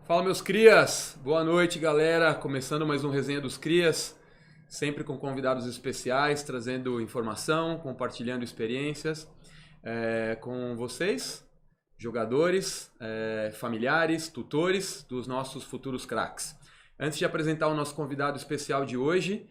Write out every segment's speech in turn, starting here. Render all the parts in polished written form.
Fala, meus crias! Boa noite, galera! Começando mais um Resenha dos Crias, sempre com convidados especiais, trazendo informação, compartilhando experiências com vocês, jogadores, familiares, tutores dos nossos futuros craques. Antes de apresentar o nosso convidado especial de hoje,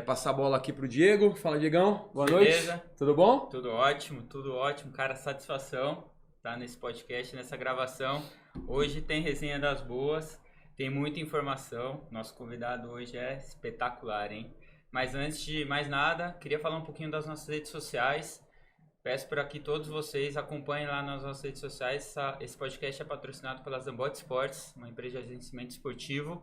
passar a bola aqui pro Diego. Fala, Diegão. Boa Beleza. noite. Tudo bom? Tudo ótimo. Cara, satisfação estar nesse podcast, nessa gravação. Hoje tem resenha das boas, tem muita informação. Nosso convidado hoje é espetacular, hein? Mas antes de mais nada, queria falar um pouquinho das nossas redes sociais. Peço para que todos vocês acompanhem lá nas nossas redes sociais. Esse podcast é patrocinado pela Zambotti Sports, uma empresa de agenciamento esportivo.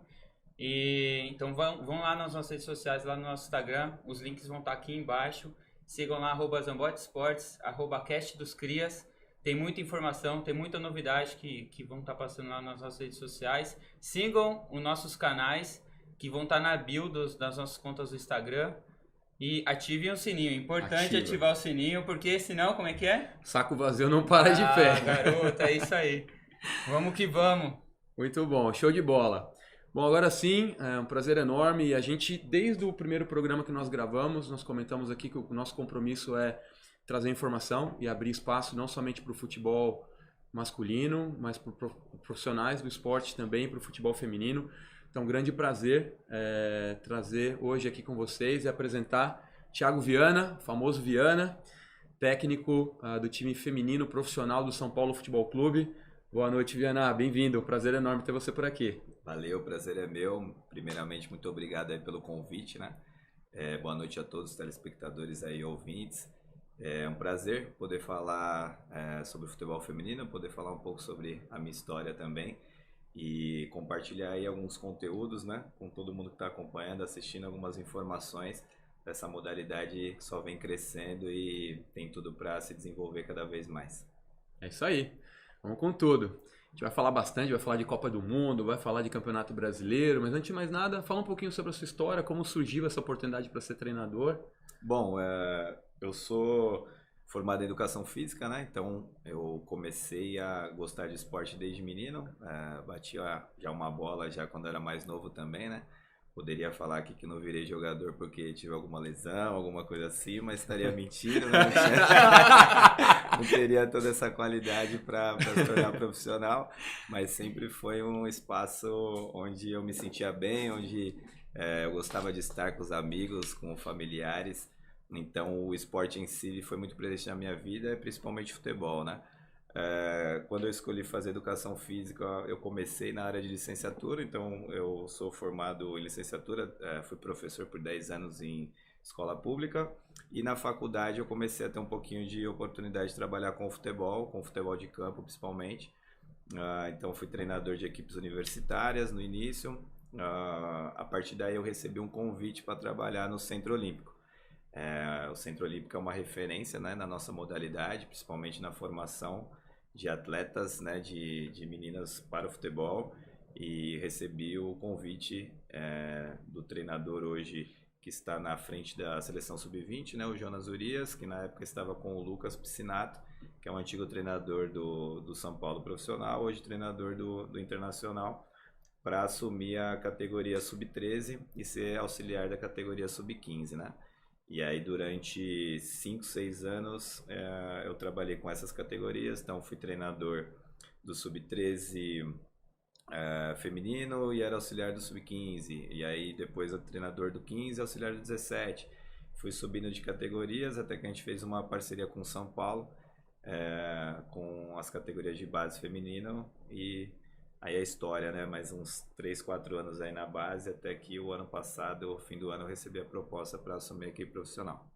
Então vão lá nas nossas redes sociais, lá no nosso Instagram. Os links vão estar aqui embaixo. Sigam lá, @Zambotti Sports, @Cast dos Crias. Tem muita informação, tem muita novidade que vão estar passando lá nas nossas redes sociais. Sigam os nossos canais, que vão estar na bio das nossas contas do Instagram. E ativem o sininho. É importante ativar o sininho, porque senão, como é que é? Saco vazio não para de pé. Garoto, é isso aí. Vamos que vamos. Muito bom, show de bola. Bom, agora sim, é um prazer enorme. E a gente, desde o primeiro programa que nós gravamos, nós comentamos aqui que o nosso compromisso é trazer informação e abrir espaço não somente para o futebol masculino, mas para profissionais do esporte também, para o futebol feminino. Então, grande prazer trazer hoje aqui com vocês e apresentar Thiago Viana, famoso Viana, técnico do time feminino profissional do São Paulo Futebol Clube. Boa noite, Viana. Bem-vindo. Prazer enorme ter você por aqui. Valeu, o prazer é meu. Primeiramente, muito obrigado aí pelo convite, né? Boa noite a todos os telespectadores aí, ouvintes. É um prazer poder falar sobre o futebol feminino, poder falar um pouco sobre a minha história também e compartilhar aí alguns conteúdos, né, com todo mundo que está acompanhando, assistindo, algumas informações dessa modalidade que só vem crescendo e tem tudo para se desenvolver cada vez mais. É isso aí, vamos com tudo. A gente vai falar bastante, vai falar de Copa do Mundo, vai falar de Campeonato Brasileiro, mas antes de mais nada, fala um pouquinho sobre a sua história, como surgiu essa oportunidade para ser treinador. Bom, eu sou formado em Educação Física, né? Então eu comecei a gostar de esporte desde menino, batia já uma bola já quando era mais novo também, né? Poderia falar aqui que não virei jogador porque tive alguma lesão, alguma coisa assim, mas estaria mentindo, né? Não teria toda essa qualidade para se tornar profissional, mas sempre foi um espaço onde eu me sentia bem, onde eu gostava de estar com os amigos, com familiares. Então o esporte em si foi muito presente na minha vida, principalmente futebol, né? Quando eu escolhi fazer educação física, eu comecei na área de licenciatura, então eu sou formado em licenciatura, fui professor por 10 anos em escola pública e na faculdade eu comecei a ter um pouquinho de oportunidade de trabalhar com futebol de campo principalmente. Então fui treinador de equipes universitárias no início, a partir daí eu recebi um convite para trabalhar no Centro Olímpico. O Centro Olímpico é uma referência, né, na nossa modalidade, principalmente na formação de atletas, né, de meninas para o futebol, e recebi o convite do treinador hoje que está na frente da seleção sub-20, né, o Jonas Urias, que na época estava com o Lucas Piscinato, que é um antigo treinador do São Paulo profissional, hoje treinador do Internacional, para assumir a categoria sub-13 e ser auxiliar da categoria sub-15, né? E aí durante 5, 6 anos eu trabalhei com essas categorias, então fui treinador do sub-13 feminino e era auxiliar do sub-15, e aí depois treinador do 15 e auxiliar do 17. Fui subindo de categorias até que a gente fez uma parceria com São Paulo, com as categorias de base feminino, e aí a história, né? Mais uns 3, 4 anos aí na base, até que o ano passado, fim do ano, eu recebi a proposta para assumir a equipe profissional.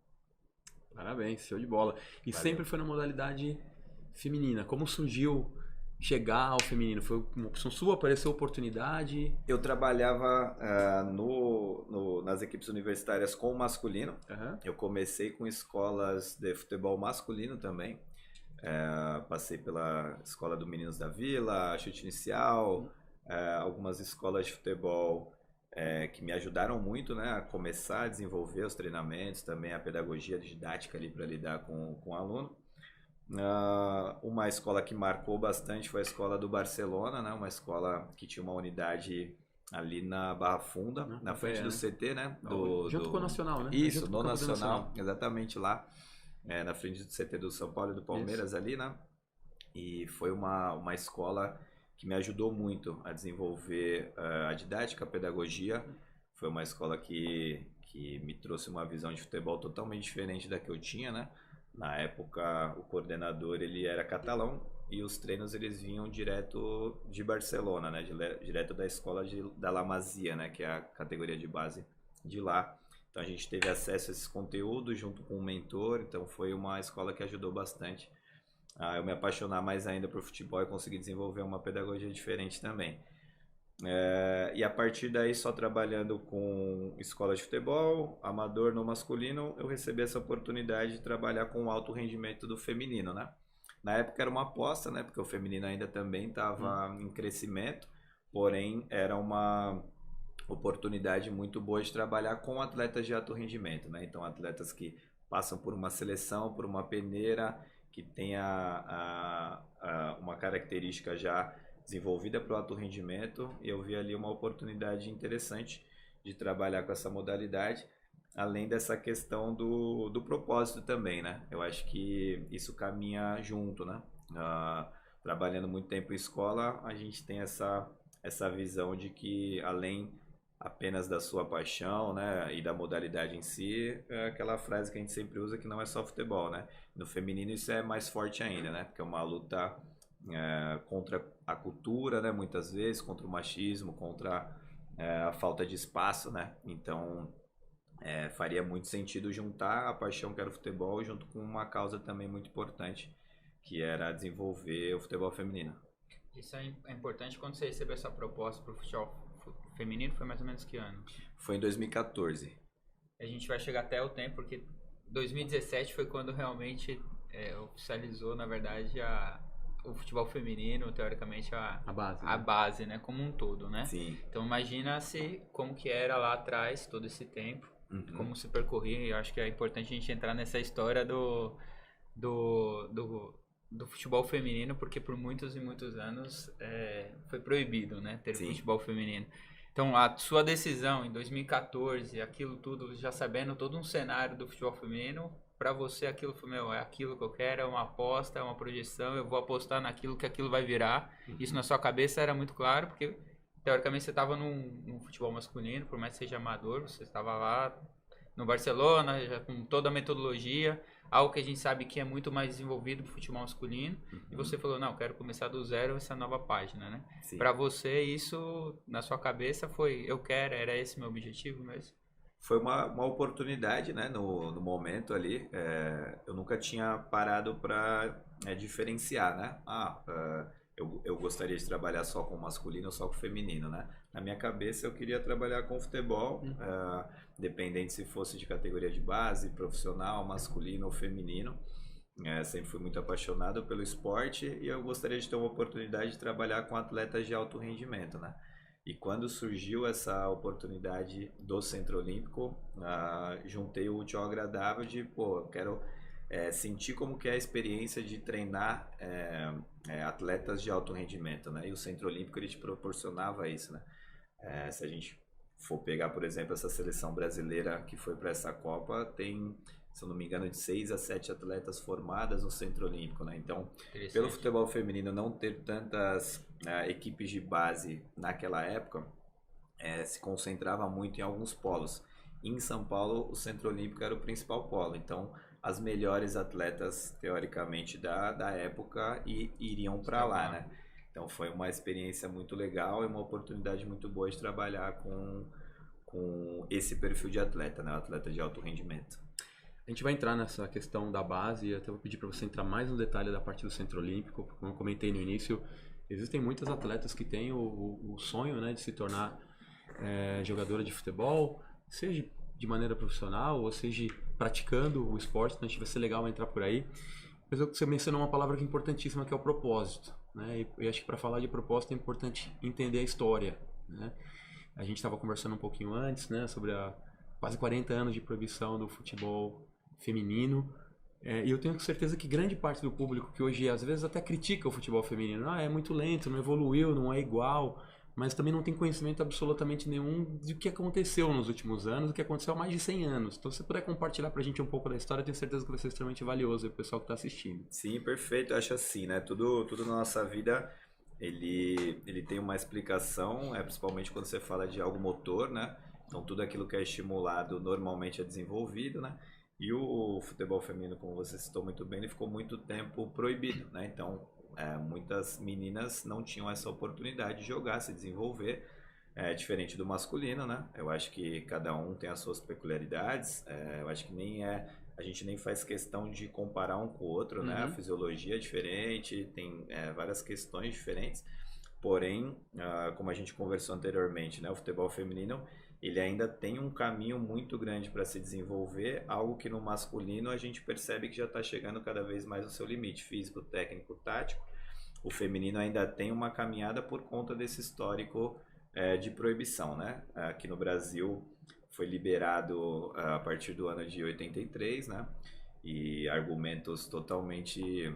Parabéns, show de bola. E Valeu. sempre foi na modalidade feminina. Como surgiu chegar ao feminino? Foi uma opção sua? Apareceu oportunidade? Eu trabalhava nas equipes universitárias com o masculino. Uhum. Eu comecei com escolas de futebol masculino também. Passei pela escola do Meninos da Vila, Chute Inicial, algumas escolas de futebol que me ajudaram muito, né, a começar a desenvolver os treinamentos, também a pedagogia didática ali para lidar com o aluno. Uma escola que marcou bastante foi a escola do Barcelona, né, uma escola que tinha uma unidade ali na Barra Funda, na frente do CT, né? Junto com o Nacional, né? Isso, no Nacional, exatamente lá, na frente do CT do São Paulo e do Palmeiras ali, né? E foi uma escola que me ajudou muito a desenvolver a didática, a pedagogia. Foi uma escola que me trouxe uma visão de futebol totalmente diferente da que eu tinha, né? Na época, o coordenador ele era catalão e os treinos eles vinham direto de Barcelona, né? Direto da escola da La Masia, né? Que é a categoria de base de lá. Então a gente teve acesso a esses conteúdos junto com um mentor, então foi uma escola que ajudou bastante a eu me apaixonar mais ainda por futebol e conseguir desenvolver uma pedagogia diferente também. E a partir daí, só trabalhando com escola de futebol, amador no masculino, eu recebi essa oportunidade de trabalhar com o alto rendimento do feminino, né? Na época era uma aposta, né? Porque o feminino ainda também estava em crescimento, porém era uma oportunidade muito boa de trabalhar com atletas de alto rendimento, né? Então, atletas que passam por uma seleção, por uma peneira, que tenha uma característica já desenvolvida para o alto rendimento, e eu vi ali uma oportunidade interessante de trabalhar com essa modalidade, além dessa questão do propósito também, né? Eu acho que isso caminha junto, né? Trabalhando muito tempo em escola, a gente tem essa visão de que além apenas da sua paixão, né, e da modalidade em si, é aquela frase que a gente sempre usa que não é só futebol, né? No feminino isso é mais forte ainda, né? Porque é uma luta contra a cultura, né? Muitas vezes, contra o machismo, contra a falta de espaço, né? Então, faria muito sentido juntar a paixão que era o futebol junto com uma causa também muito importante, que era desenvolver o futebol feminino. Isso é importante. Quando você recebeu essa proposta para o futebol feminino, foi mais ou menos que ano? Foi em 2014. A gente vai chegar até o tempo, porque 2017 foi quando realmente oficializou, na verdade, o futebol feminino, teoricamente a base, né, como um todo, né? Sim. Então imagina-se como que era lá atrás, todo esse tempo, como se percorria. Eu acho que é importante a gente entrar nessa história do futebol feminino, porque por muitos e muitos anos foi proibido, né, ter futebol feminino. Então a sua decisão em 2014, aquilo tudo, já sabendo todo um cenário do futebol feminino, para você aquilo foi, é aquilo que eu quero, é uma aposta, é uma projeção, eu vou apostar naquilo que aquilo vai virar. Isso na sua cabeça era muito claro, porque teoricamente você estava num futebol masculino, por mais que seja amador, você estava lá no Barcelona, já com toda a metodologia, algo que a gente sabe que é muito mais desenvolvido para o futebol masculino, e você falou, não, quero começar do zero essa nova página, né? Para você, isso, na sua cabeça, foi, eu quero, era esse meu objetivo mesmo? Foi uma oportunidade, né, no momento ali. Eu nunca tinha parado para diferenciar, né? Eu gostaria de trabalhar só com masculino ou só com feminino, né? Na minha cabeça eu queria trabalhar com futebol, dependente se fosse de categoria de base, profissional, masculino ou feminino. Sempre fui muito apaixonado pelo esporte e eu gostaria de ter uma oportunidade de trabalhar com atletas de alto rendimento, né? E quando surgiu essa oportunidade do Centro Olímpico, juntei o útil ao agradável de, eu quero sentir como que é a experiência de treinar atletas de alto rendimento, né? E o Centro Olímpico ele te proporcionava isso, né? Se a gente for pegar, por exemplo, essa seleção brasileira que foi para essa Copa, tem, se eu não me engano, de 6 a 7 atletas formadas no Centro Olímpico, né? Então, pelo futebol feminino não ter tantas equipes de base naquela época, se concentrava muito em alguns polos. Em São Paulo, o Centro Olímpico era o principal polo, então as melhores atletas, teoricamente, da época iriam para lá, né? Então foi uma experiência muito legal e uma oportunidade muito boa de trabalhar com esse perfil de atleta, né? O atleta de alto rendimento. A gente vai entrar nessa questão da base e até vou pedir para você entrar mais no detalhe da parte do Centro Olímpico. Como eu comentei no início, existem muitas atletas que têm o sonho, né, de se tornar jogadora de futebol, seja de maneira profissional ou seja praticando o esporte, então vai ser legal entrar por aí. Mas você mencionou uma palavra que é importantíssima, que é o propósito, né? E acho que para falar de propósito é importante entender a história, né? A gente estava conversando um pouquinho antes, né, sobre quase 40 anos de proibição do futebol feminino. E eu tenho certeza que grande parte do público que hoje às vezes até critica o futebol feminino, é muito lento, não evoluiu, não é igual, mas também não tem conhecimento absolutamente nenhum do que aconteceu nos últimos anos, do que aconteceu há mais de 100 anos. Então, se você puder compartilhar pra gente um pouco da história, eu tenho certeza que vai ser extremamente valioso pro pessoal que está assistindo. Sim, perfeito. Eu acho assim, né? Tudo na nossa vida, ele tem uma explicação, principalmente quando você fala de algo motor, né? Então, tudo aquilo que é estimulado normalmente é desenvolvido, né? E o futebol feminino, como você citou muito bem, ele ficou muito tempo proibido, né? Então, muitas meninas não tinham essa oportunidade de jogar, se desenvolver, diferente do masculino, né? Eu acho que cada um tem as suas peculiaridades, eu acho que a gente nem faz questão de comparar um com o outro, né? A fisiologia é diferente, tem várias questões diferentes, porém, como a gente conversou anteriormente, né? O futebol feminino, ele ainda tem um caminho muito grande para se desenvolver, algo que no masculino a gente percebe que já está chegando cada vez mais ao seu limite físico, técnico, tático. O feminino ainda tem uma caminhada por conta desse histórico de proibição, né? Aqui no Brasil foi liberado a partir do ano de 83, né? E argumentos totalmente...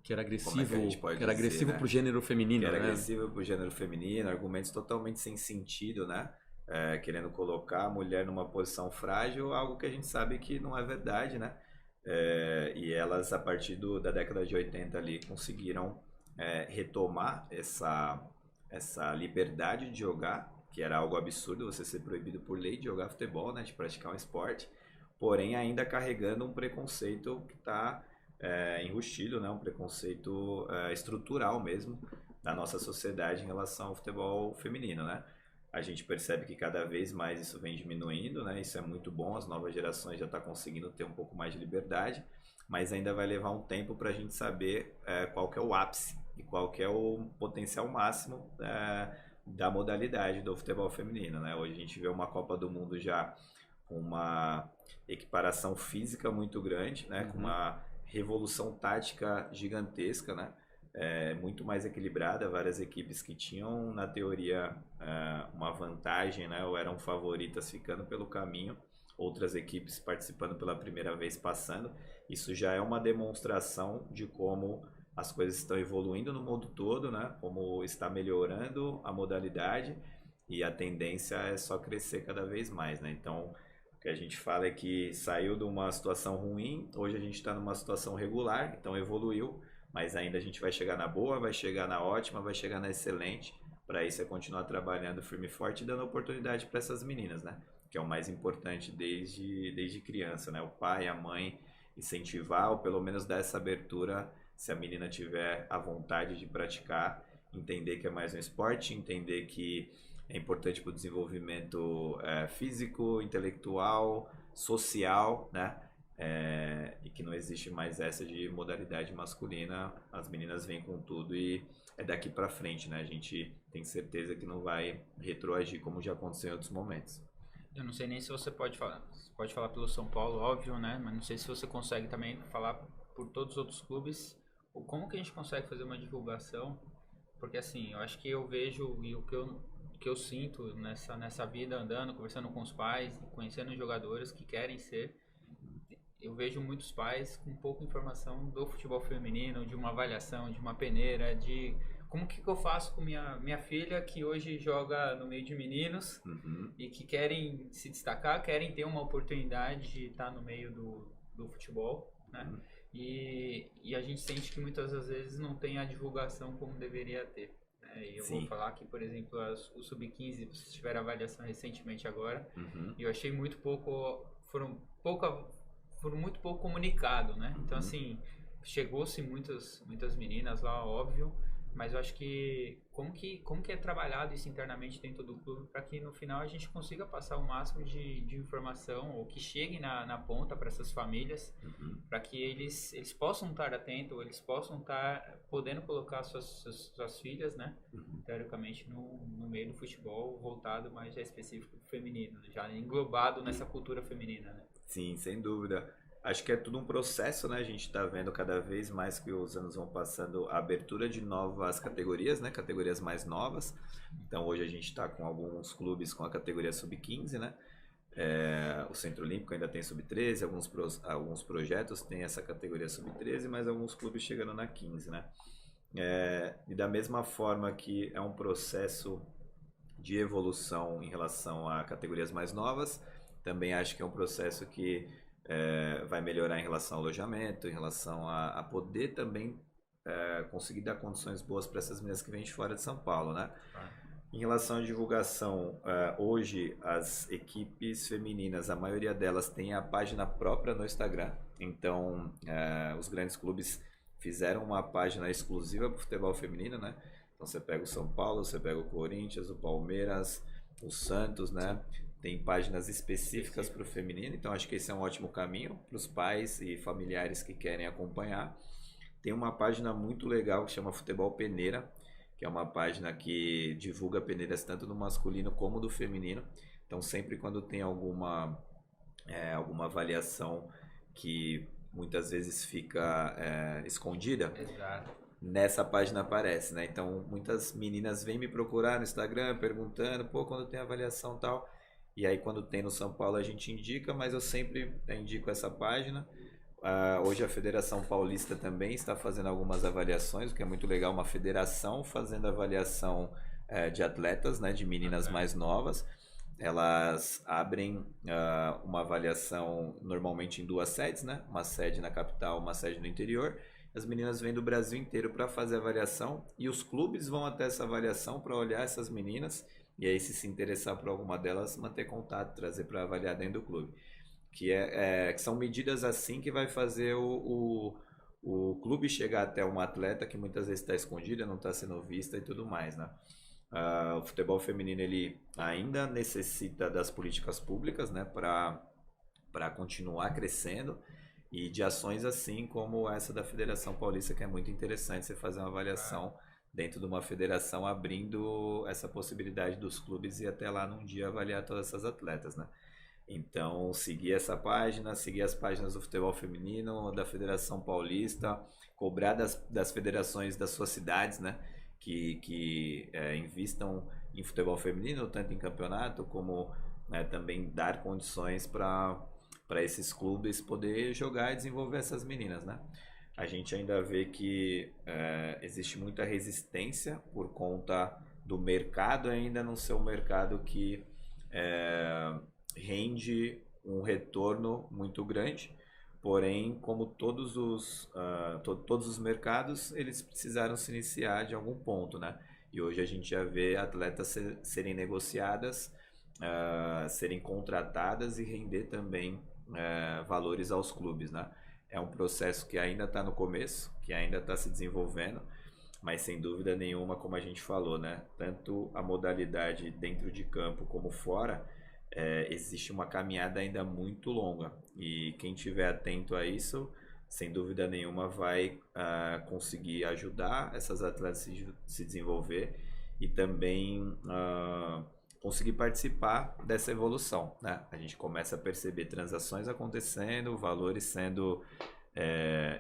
que era agressivo, né? Pro gênero feminino, que era né? agressivo pro gênero feminino, argumentos totalmente sem sentido, né? Querendo colocar a mulher numa posição frágil, algo que a gente sabe que não é verdade, né? E elas, a partir da década de 80 ali, conseguiram retomar essa liberdade de jogar, que era algo absurdo você ser proibido por lei de jogar futebol, né? De praticar um esporte, porém ainda carregando um preconceito que está enrustido, né? Um preconceito estrutural mesmo da nossa sociedade em relação ao futebol feminino, né? A gente percebe que cada vez mais isso vem diminuindo, né? Isso é muito bom, as novas gerações já estão conseguindo ter um pouco mais de liberdade, mas ainda vai levar um tempo para a gente saber qual que é o ápice e qual que é o potencial máximo da modalidade do futebol feminino, né? Hoje a gente vê uma Copa do Mundo já com uma equiparação física muito grande, né? Com uma revolução tática gigantesca, né? Muito mais equilibrada, várias equipes que tinham na teoria uma vantagem, né, ou eram favoritas ficando pelo caminho, outras equipes participando pela primeira vez passando. Isso já é uma demonstração de como as coisas estão evoluindo no mundo todo, né, como está melhorando a modalidade e a tendência é só crescer cada vez mais, né? Então o que a gente fala é que saiu de uma situação ruim, hoje a gente está numa situação regular, então evoluiu. Mas ainda a gente vai chegar na boa, vai chegar na ótima, vai chegar na excelente. Para isso é continuar trabalhando firme e forte e dando oportunidade para essas meninas, né? Que é o mais importante desde criança, né? O pai, a mãe incentivar ou pelo menos dar essa abertura se a menina tiver a vontade de praticar, entender que é mais um esporte, entender que é importante para o desenvolvimento físico, intelectual, social, né? E que não existe mais essa de modalidade masculina, as meninas vêm com tudo e é daqui pra frente, né? A gente tem certeza que não vai retroagir como já aconteceu em outros momentos. Eu não sei nem se você pode falar pelo São Paulo, óbvio, né? Mas não sei se você consegue também falar por todos os outros clubes, ou como que a gente consegue fazer uma divulgação, porque assim, eu acho que eu vejo e o que eu sinto nessa vida andando, conversando com os pais, conhecendo jogadores que querem ser. Eu vejo muitos pais com pouca informação do futebol feminino, de uma avaliação, de uma peneira, de como que eu faço com minha filha que hoje joga no meio de meninos e que querem se destacar, querem ter uma oportunidade de estar no meio do futebol, né? E a gente sente que muitas das vezes não tem a divulgação como deveria ter. E eu vou falar que, por exemplo, o Sub-15, vocês tiveram avaliação recentemente agora, e eu achei foram muito pouco comunicado, né? Então, assim, chegou-se muitas meninas lá, óbvio, mas eu acho que como que é trabalhado isso internamente dentro do clube para que no final a gente consiga passar o máximo de informação ou que chegue na ponta para essas famílias, para que eles possam estar atentos, ou eles possam estar podendo colocar suas filhas, né? Teoricamente no meio do futebol voltado, mas já específico feminino, já englobado nessa cultura feminina, né? Sim, sem dúvida. Acho que é tudo um processo, né? A gente está vendo cada vez mais que os anos vão passando a abertura de novas categorias, né? Categorias mais novas. Então hoje a gente está com alguns clubes com a categoria sub-15, né? O Centro Olímpico ainda tem sub-13, alguns projetos têm essa categoria sub-13, mas alguns clubes chegando na 15, né? E da mesma forma que é um processo de evolução em relação a categorias mais novas, também acho que é um processo que vai melhorar em relação ao alojamento, em relação a poder também conseguir dar condições boas para essas meninas que vêm de fora de São Paulo, né? Em relação à divulgação, hoje as equipes femininas, a maioria delas tem a página própria no Instagram, então os grandes clubes fizeram uma página exclusiva para o futebol feminino, né? Então você pega o São Paulo, você pega o Corinthians, o Palmeiras, o Santos, né? Tem páginas específicas para o feminino, então acho que esse é um ótimo caminho para os pais e familiares que querem acompanhar. Tem uma página muito legal que chama Futebol Peneira, que é uma página que divulga peneiras tanto do masculino como do feminino. Então sempre quando tem alguma avaliação que muitas vezes fica escondida, Exato. nessa página aparece, né? Então muitas meninas vêm me procurar no Instagram perguntando, quando tem avaliação e tal. E aí quando tem no São Paulo a gente indica, mas eu sempre indico essa página. Hoje a Federação Paulista também está fazendo algumas avaliações, o que é muito legal, uma federação fazendo avaliação de atletas, né, de meninas mais novas. Elas abrem uma avaliação normalmente em 2 sedes, né? Uma sede na capital, uma sede no interior. As meninas vêm do Brasil inteiro para fazer a avaliação e os clubes vão até essa avaliação para olhar essas meninas e aí se interessar por alguma delas, manter contato, trazer para avaliar dentro do clube. Que são medidas assim que vai fazer o clube chegar até uma atleta que muitas vezes está escondida, não está sendo vista e tudo mais, né? O futebol feminino ele ainda necessita das políticas públicas, né, para continuar crescendo e de ações assim como essa da Federação Paulista, que é muito interessante você fazer uma avaliação dentro de uma federação, abrindo essa possibilidade dos clubes e até lá num dia avaliar todas essas atletas, né? Então, seguir essa página, seguir as páginas do futebol feminino, da Federação Paulista, cobrar das federações das suas cidades, né? Que invistam em futebol feminino, tanto em campeonato, como também dar condições para esses clubes poder jogar e desenvolver essas meninas, né? A gente ainda vê que existe muita resistência por conta do mercado ainda não ser um mercado que rende um retorno muito grande, porém, como todos os mercados, eles precisaram se iniciar de algum ponto, né? E hoje a gente já vê atletas serem negociadas, serem contratadas e render também valores aos clubes, né? É um processo que ainda está no começo, que ainda está se desenvolvendo, mas sem dúvida nenhuma, como a gente falou, né? Tanto a modalidade dentro de campo como fora, existe uma caminhada ainda muito longa e quem estiver atento a isso, sem dúvida nenhuma vai conseguir ajudar essas atletas a se desenvolver e também conseguir participar dessa evolução, né? A gente começa a perceber transações acontecendo, valores sendo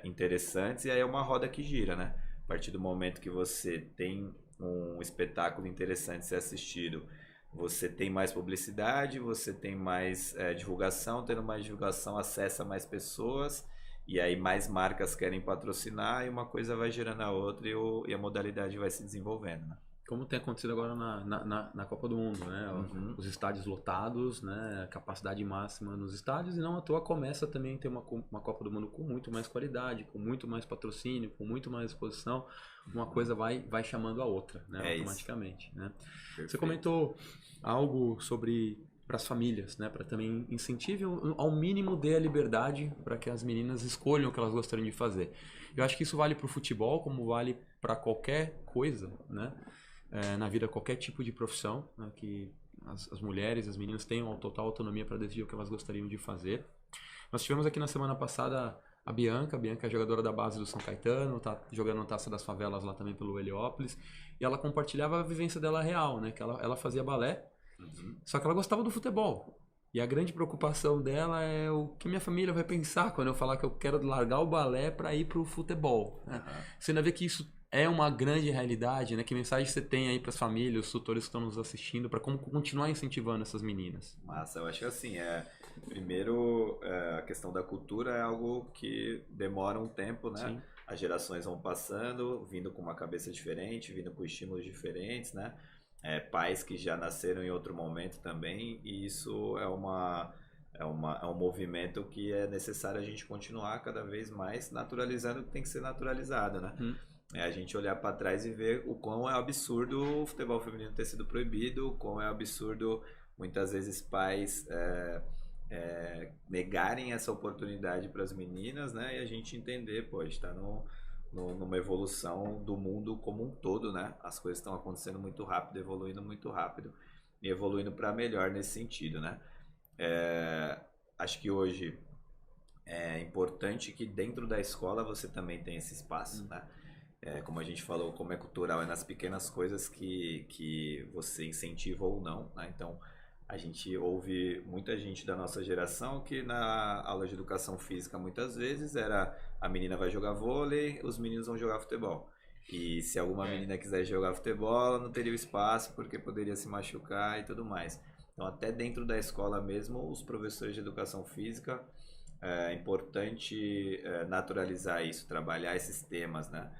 interessantes e aí é uma roda que gira, né? A partir do momento que você tem um espetáculo interessante a ser assistido, você tem mais publicidade, você tem mais divulgação, tendo mais divulgação acessa mais pessoas e aí mais marcas querem patrocinar e uma coisa vai gerando a outra e a modalidade vai se desenvolvendo, né? Como tem acontecido agora na Copa do Mundo, né? Uhum. Os estádios lotados, né? Capacidade máxima nos estádios e não à toa começa também a ter uma Copa do Mundo com muito mais qualidade, com muito mais patrocínio, com muito mais exposição. Uma coisa vai chamando a outra, né? Automaticamente, né? Você comentou algo sobre para as famílias, né? Para também incentivar ao mínimo dê a liberdade para que as meninas escolham o que elas gostariam de fazer. Eu acho que isso vale para o futebol, como vale para qualquer coisa, né? Na vida, qualquer tipo de profissão, né? Que as mulheres, as meninas tenham total autonomia para decidir o que elas gostariam de fazer. Nós tivemos aqui na semana passada a Bianca é jogadora da base do São Caetano, tá jogando na Taça das Favelas lá também pelo Heliópolis, e ela compartilhava a vivência dela real, né? Que ela fazia balé, só que ela gostava do futebol. E a grande preocupação dela é o que minha família vai pensar quando eu falar que eu quero largar o balé para ir pro futebol, né? Você ainda vê que isso é uma grande realidade, né? Que mensagem você tem aí para as famílias, os tutores que estão nos assistindo, para como continuar incentivando essas meninas? Massa, eu acho que assim, primeiro, a questão da cultura é algo que demora um tempo, né? Sim. As gerações vão passando, vindo com uma cabeça diferente, vindo com estímulos diferentes, né? Pais que já nasceram em outro momento também, e isso é um movimento que é necessário a gente continuar cada vez mais naturalizando o que tem que ser naturalizado, né? É a gente olhar para trás e ver o quão é absurdo o futebol feminino ter sido proibido, o quão é absurdo muitas vezes pais negarem essa oportunidade para as meninas, né? E a gente entender, pô, a gente está numa evolução do mundo como um todo, né? As coisas estão acontecendo muito rápido, evoluindo muito rápido e evoluindo para melhor nesse sentido, né? Acho que hoje é importante que dentro da escola você também tenha esse espaço, né? Como a gente falou, como é cultural, é nas pequenas coisas que você incentiva ou não, né? Então, a gente ouve muita gente da nossa geração que na aula de educação física muitas vezes era a menina vai jogar vôlei, os meninos vão jogar futebol. E se alguma menina quiser jogar futebol, ela não teria o espaço porque poderia se machucar e tudo mais. Então, até dentro da escola mesmo, os professores de educação física, é importante naturalizar isso, trabalhar esses temas, né?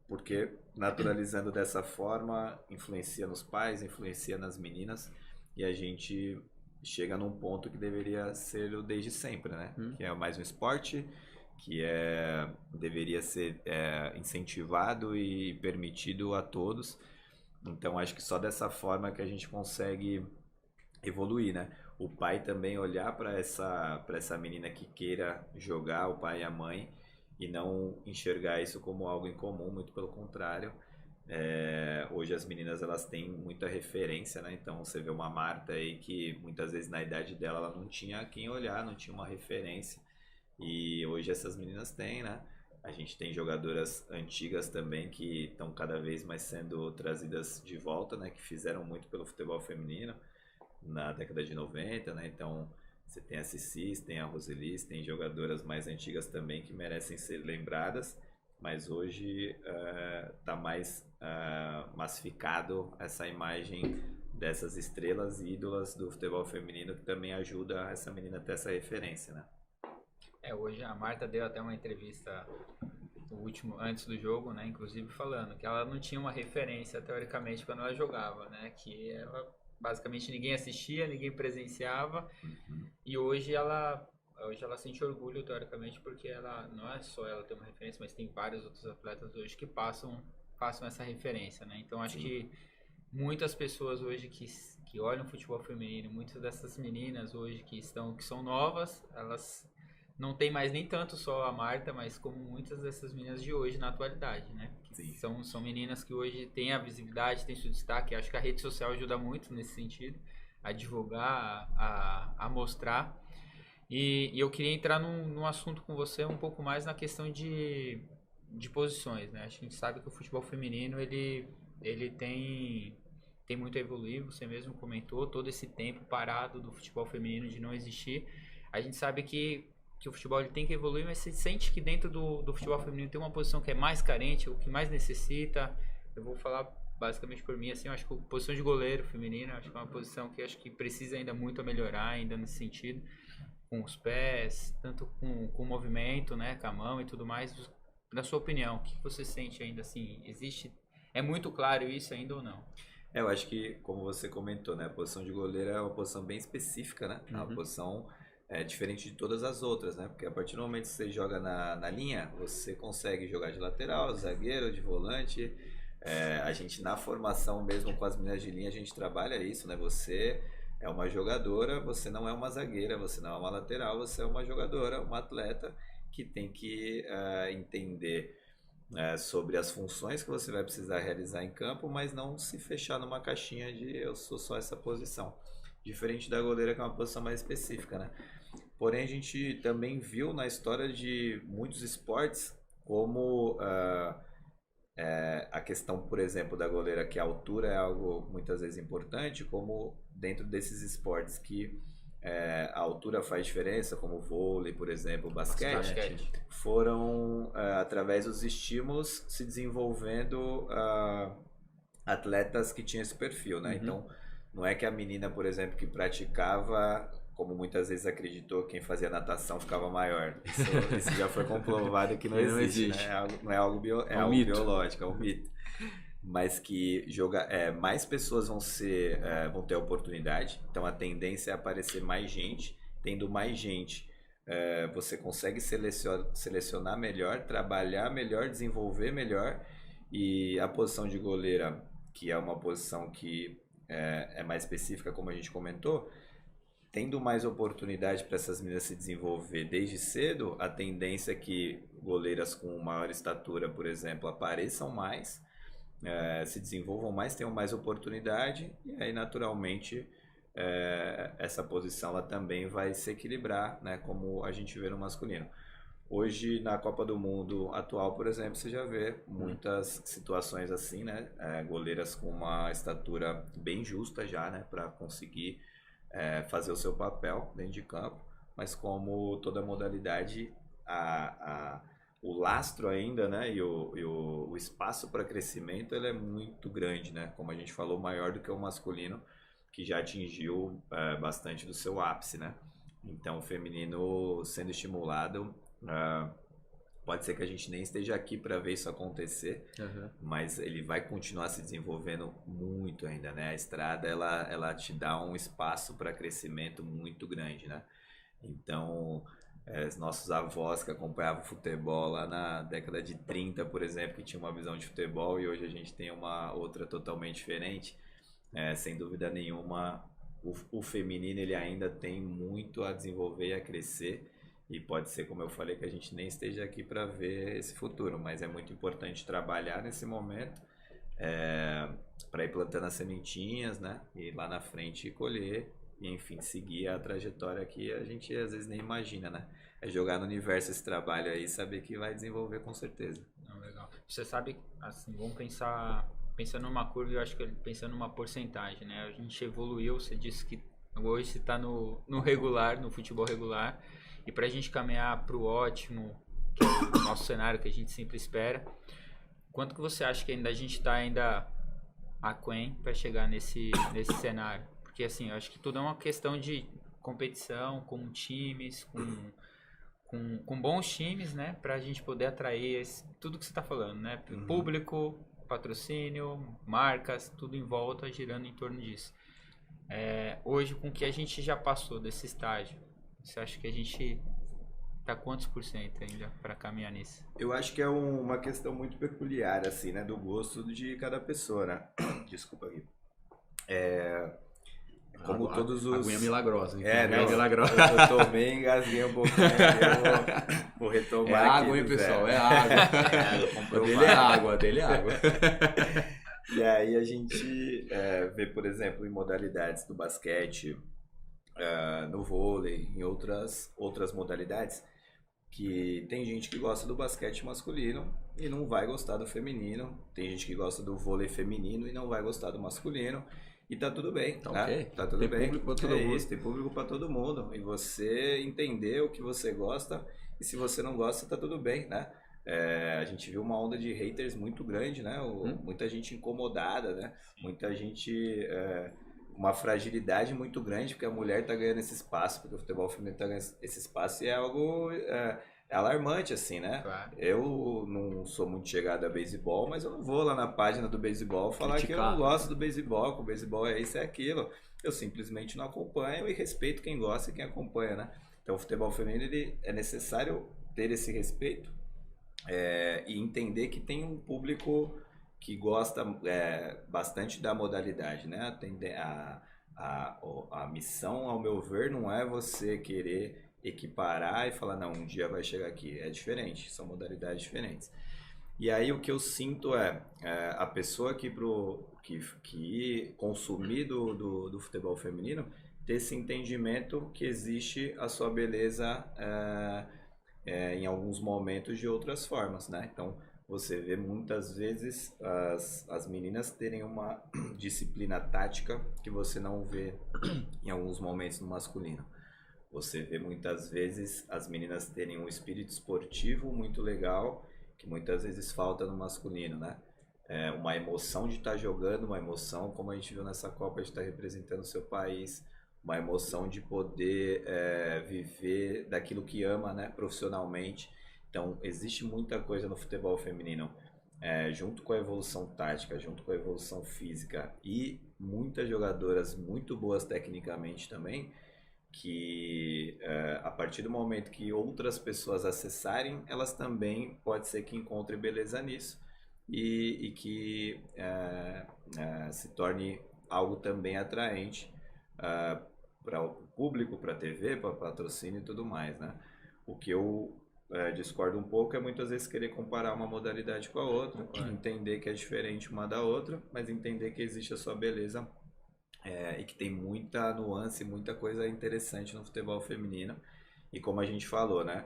Porque naturalizando dessa forma influencia nos pais, influencia nas meninas e a gente chega num ponto que deveria ser o desde sempre, né? Que é mais um esporte, que deveria ser incentivado e permitido a todos. Então acho que só dessa forma que a gente consegue evoluir, né? O pai também olhar para essa menina que queira jogar, o pai e a mãe, e não enxergar isso como algo incomum, muito pelo contrário. Hoje as meninas elas têm muita referência, né? Então você vê uma Marta aí que muitas vezes na idade dela ela não tinha quem olhar, não tinha uma referência. E hoje essas meninas têm, né? A gente tem jogadoras antigas também que estão cada vez mais sendo trazidas de volta, né? Que fizeram muito pelo futebol feminino na década de 90, né? Então você tem a Cicis, tem a Roselis, tem jogadoras mais antigas também que merecem ser lembradas, mas hoje está mais massificado essa imagem dessas estrelas e ídolas do futebol feminino que também ajuda essa menina a ter essa referência, né? Hoje a Marta deu até uma entrevista antes do jogo, né? Inclusive falando que ela não tinha uma referência teoricamente quando ela jogava, né? Que ela basicamente ninguém assistia, ninguém presenciava. E hoje ela sente orgulho teoricamente porque ela não é só ela ter uma referência, mas tem vários outros atletas hoje que passam essa referência, né? Então acho que muitas pessoas hoje que olham o futebol feminino, muitas dessas meninas hoje que são novas, elas não tem mais nem tanto só a Marta, mas como muitas dessas meninas de hoje na atualidade, né? São meninas que hoje têm a visibilidade, têm seu destaque. Acho que a rede social ajuda muito nesse sentido, a divulgar, a mostrar. E eu queria entrar num assunto com você um pouco mais na questão de posições, né? A gente sabe que o futebol feminino, ele tem muito a evoluir, você mesmo comentou, todo esse tempo parado do futebol feminino de não existir. A gente sabe que o futebol ele tem que evoluir, mas você sente que dentro do futebol feminino tem uma posição que é mais carente, o que mais necessita. Eu vou falar basicamente por mim, assim, eu acho que a posição de goleiro feminino, acho que é uma posição que acho que precisa ainda muito melhorar, ainda nesse sentido, com os pés, tanto com o movimento, né, com a mão e tudo mais. Na sua opinião, o que você sente ainda, assim, é muito claro isso ainda ou não? Eu acho que, como você comentou, né, a posição de goleiro é uma posição bem específica, né, é uma posição diferente de todas as outras, né? Porque a partir do momento que você joga na linha, você consegue jogar de lateral, zagueiro, de volante. A gente na formação mesmo com as meninas de linha, a gente trabalha isso, né? Você é uma jogadora, você não é uma zagueira, você não é uma lateral, você é uma jogadora, uma atleta que tem que entender sobre as funções que você vai precisar realizar em campo, mas não se fechar numa caixinha de eu sou só essa posição. Diferente da goleira, que é uma posição mais específica, né? Porém, a gente também viu na história de muitos esportes como a questão, por exemplo, da goleira, que a altura é algo muitas vezes importante, como dentro desses esportes que a altura faz diferença, como o vôlei, por exemplo, o basquete, foram, através dos estímulos, se desenvolvendo atletas que tinham esse perfil, né? Então, não é que a menina, por exemplo, que praticava, como muitas vezes acreditou, quem fazia natação ficava maior. Isso já foi comprovado que não existe, né? Não é algo, é algo biológico, é um mito. Mas que mais pessoas vão ter a oportunidade. Então a tendência é aparecer mais gente. Tendo mais gente, você consegue selecionar melhor, trabalhar melhor, desenvolver melhor. E a posição de goleira, que é uma posição que é mais específica, como a gente comentou, tendo mais oportunidade para essas meninas se desenvolver desde cedo, a tendência é que goleiras com maior estatura, por exemplo, apareçam mais, se desenvolvam mais, tenham mais oportunidade, e aí naturalmente essa posição ela também vai se equilibrar, né, como a gente vê no masculino. Hoje, na Copa do Mundo atual, por exemplo, você já vê muitas situações assim, né, goleiras com uma estatura bem justa já, né, para conseguir fazer o seu papel dentro de campo, mas como toda modalidade, o lastro ainda, né, e o espaço para crescimento ele é muito grande, né, como a gente falou, maior do que o masculino, que já atingiu bastante do seu ápice, né. Então o feminino sendo estimulado, pode ser que a gente nem esteja aqui para ver isso acontecer, mas ele vai continuar se desenvolvendo muito ainda, né? A estrada ela te dá um espaço para crescimento muito grande, né? Então, os nossos avós que acompanhavam futebol lá na década de 30, por exemplo, que tinha uma visão de futebol, e hoje a gente tem uma outra totalmente diferente, sem dúvida nenhuma, o feminino ele ainda tem muito a desenvolver e a crescer. E pode ser, como eu falei, que a gente nem esteja aqui para ver esse futuro, mas é muito importante trabalhar nesse momento para ir plantando as sementinhas, né? E lá na frente colher e, enfim, seguir a trajetória que a gente às vezes nem imagina, né? É jogar no universo esse trabalho aí e saber que vai desenvolver com certeza. Não, legal. Você sabe, assim, vamos pensando numa curva, eu acho que pensando numa porcentagem, né? A gente evoluiu, você disse que hoje você está no regular, no futebol regular. E para a gente caminhar para o ótimo, que é o nosso cenário que a gente sempre espera, quanto que você acha que a gente está ainda aquém para chegar nesse cenário? Porque assim, eu acho que tudo é uma questão de competição, com times, com bons times, né? Para a gente poder atrair tudo que você está falando, né? Público, patrocínio, marcas, tudo em volta, girando em torno disso. Hoje, com o que a gente já passou desse estágio, você acha que a gente tá quantos por cento ainda para caminhar nisso? Eu acho que é uma questão muito peculiar, assim, né? Do gosto de cada pessoa, né? Desculpa aqui. Como todos os... Aguinha milagrosa, hein? Aguinha milagrosa. Eu tomei, engasguei um pouquinho, eu vou retomar aqui. Água, hein, pessoal? É água. A dele é água. E aí a gente vê, por exemplo, em modalidades do basquete, no vôlei, em outras modalidades, que tem gente que gosta do basquete masculino e não vai gostar do feminino, tem gente que gosta do vôlei feminino e não vai gostar do masculino, e tá tudo bem, tá? Okay. Tá tudo tem bem. Público pra todo mundo. Isso, tem público para todo mundo, e você entender o que você gosta, e se você não gosta, tá tudo bem, né? A gente viu uma onda de haters muito grande, né? Muita gente incomodada, né? Muita gente... uma fragilidade muito grande, porque a mulher está ganhando esse espaço, porque o futebol feminino está ganhando esse espaço, e é algo alarmante, assim, né? Claro. Eu não sou muito chegado a beisebol, mas eu não vou lá na página do beisebol falar criticar, que eu não gosto do beisebol, que o beisebol é isso, é aquilo. Eu simplesmente não acompanho e respeito quem gosta e quem acompanha, né? Então o futebol feminino é necessário ter esse respeito e entender que tem um público que gosta bastante da modalidade, né? A missão, ao meu ver, não é você querer equiparar e falar, não, um dia vai chegar aqui. É diferente, são modalidades diferentes. E aí o que eu sinto a pessoa que consumir do futebol feminino ter esse entendimento que existe a sua beleza em alguns momentos de outras formas, né? Então, você vê muitas vezes as meninas terem uma disciplina tática que você não vê em alguns momentos no masculino. Você vê muitas vezes as meninas terem um espírito esportivo muito legal, que muitas vezes falta no masculino, né? Uma emoção de estar jogando, uma emoção, como a gente viu nessa Copa, de estar representando o seu país, uma emoção de poder viver daquilo que ama, né, profissionalmente. Então, existe muita coisa no futebol feminino, junto com a evolução tática, junto com a evolução física e muitas jogadoras muito boas tecnicamente também, que a partir do momento que outras pessoas acessarem, elas também pode ser que encontrem beleza nisso e que se torne algo também atraente para o público, para a TV, para patrocínio e tudo mais, né? O que eu discordo um pouco é muitas vezes querer comparar uma modalidade com a outra, entender que é diferente uma da outra, mas entender que existe a sua beleza e que tem muita nuance, muita coisa interessante no futebol feminino. E como a gente falou, né?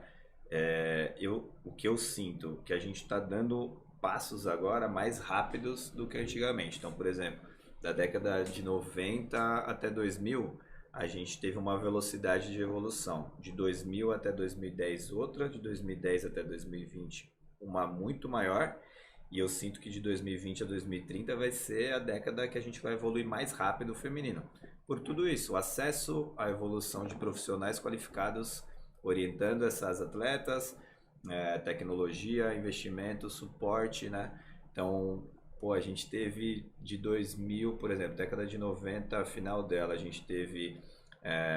O que eu sinto que a gente está dando passos agora mais rápidos do que antigamente. Então, por exemplo, da década de 90 até 2000, a gente teve uma velocidade de evolução. De 2000 até 2010 outra, de 2010 até 2020 uma muito maior. E eu sinto que de 2020 a 2030 vai ser a década que a gente vai evoluir mais rápido o feminino. Por tudo isso, o acesso à evolução de profissionais qualificados orientando essas atletas, tecnologia, investimento, suporte, né? Então, a gente teve de 2000, por exemplo, década de 90, final dela, a gente teve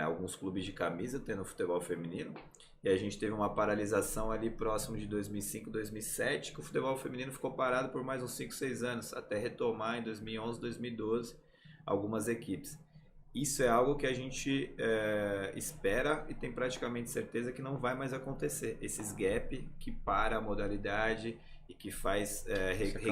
alguns clubes de camisa tendo futebol feminino. E a gente teve uma paralisação ali próximo de 2005, 2007, que o futebol feminino ficou parado por mais uns 5, 6 anos, até retomar em 2011, 2012, algumas equipes. Isso é algo que a gente espera e tem praticamente certeza que não vai mais acontecer. Esses gap que para a modalidade e que faz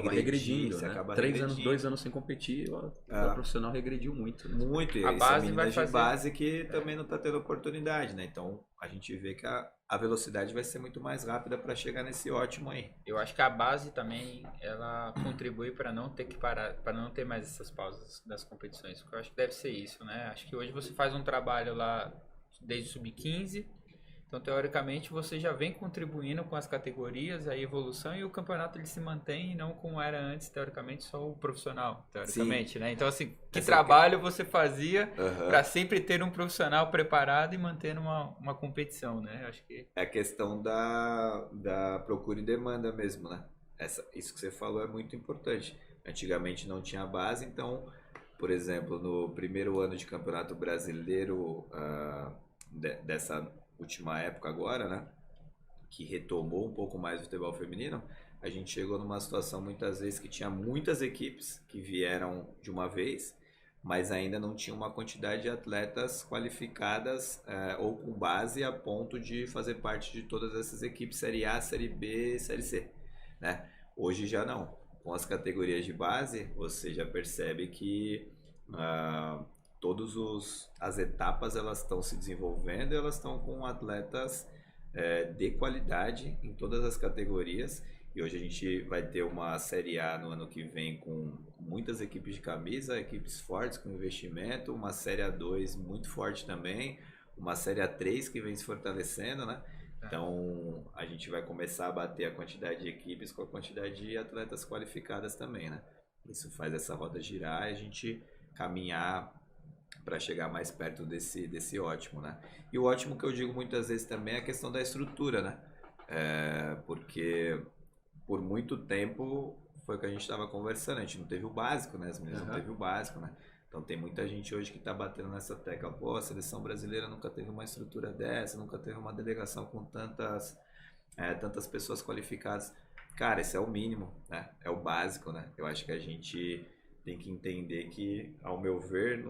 regredindo, né? acaba 3 anos, 2 anos sem competir, o profissional regrediu muito. Né? Muito, e a base meninas vai fazer... de base que também não está tendo oportunidade, né? Então a gente vê que a velocidade vai ser muito mais rápida para chegar nesse ótimo aí. Eu acho que a base também ela contribui para não ter que parar, para não ter mais essas pausas das competições. Porque eu acho que deve ser isso, né? Acho que hoje você faz um trabalho lá desde o sub-15. Então, teoricamente, você já vem contribuindo com as categorias, a evolução, e o campeonato ele se mantém, e não como era antes, teoricamente, só o profissional, teoricamente, Sim. né? Então, assim, que trabalho você fazia para sempre ter um profissional preparado e mantendo uma competição, né? Acho que... É a questão da procura e demanda mesmo, né? Isso que você falou é muito importante. Antigamente não tinha base, então, por exemplo, no primeiro ano de campeonato brasileiro dessa última época agora, né, que retomou um pouco mais o futebol feminino, a gente chegou numa situação muitas vezes que tinha muitas equipes que vieram de uma vez, mas ainda não tinha uma quantidade de atletas qualificadas ou com base a ponto de fazer parte de todas essas equipes Série A, Série B, Série C, né? Hoje já não. Com as categorias de base, você já percebe que todas as etapas elas estão se desenvolvendo e elas estão com atletas de qualidade em todas as categorias. E hoje a gente vai ter uma Série A no ano que vem com muitas equipes de camisa, equipes fortes com investimento, uma Série A2 muito forte também, uma Série A3 que vem se fortalecendo, né? Então a gente vai começar a bater a quantidade de equipes com a quantidade de atletas qualificadas também, né? Isso faz essa roda girar e a gente caminhar para chegar mais perto desse ótimo, né? E o ótimo que eu digo muitas vezes também é a questão da estrutura, né? Porque por muito tempo foi o que a gente estava conversando, a gente não teve o básico, né? As meninas não teve o básico, né? Então tem muita gente hoje que está batendo nessa tecla, pô, a seleção brasileira nunca teve uma estrutura dessa, nunca teve uma delegação com tantas pessoas qualificadas. Cara, esse é o mínimo, né? É o básico, né? Eu acho que a gente tem que entender que, ao meu ver,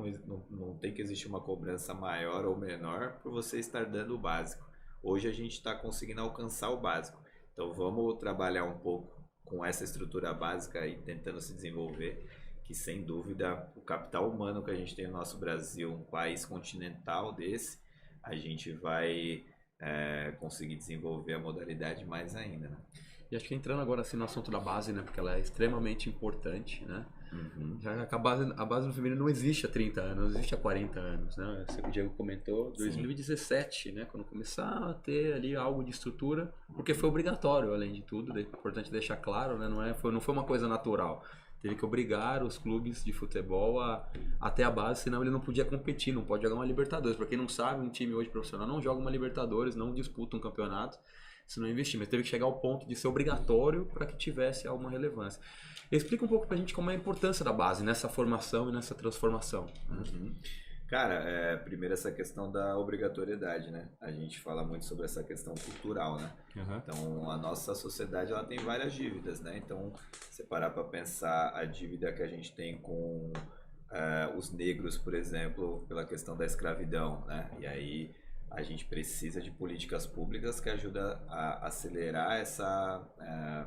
não tem que existir uma cobrança maior ou menor por você estar dando o básico. Hoje a gente está conseguindo alcançar o básico. Então vamos trabalhar um pouco com essa estrutura básica e tentando se desenvolver, que sem dúvida o capital humano que a gente tem no nosso Brasil, um país continental desse, a gente vai conseguir desenvolver a modalidade mais ainda, né? E acho que entrando agora assim no assunto da base, né? Porque ela é extremamente importante, né? Já que a base do feminino não existe há 30 anos, não existe há 40 anos, né? O Diego comentou, 2017, né? Quando começar a ter ali algo de estrutura, porque foi obrigatório, além de tudo, é importante deixar claro, né? Não foi uma coisa natural. Teve que obrigar os clubes de futebol a ter a base, senão ele não podia competir, não pode jogar uma Libertadores. Para quem não sabe, um time hoje profissional não joga uma Libertadores, não disputa um campeonato, se não investir. Mas teve que chegar ao ponto de ser obrigatório para que tivesse alguma relevância. Explica um pouco pra gente como é a importância da base nessa formação e nessa transformação. Cara, primeiro essa questão da obrigatoriedade, né? A gente fala muito sobre essa questão cultural, né? Então, a nossa sociedade, ela tem várias dívidas, né? Então, se parar para pensar a dívida que a gente tem com os negros, por exemplo, pela questão da escravidão, né? E aí a gente precisa de políticas públicas que ajudam a acelerar essa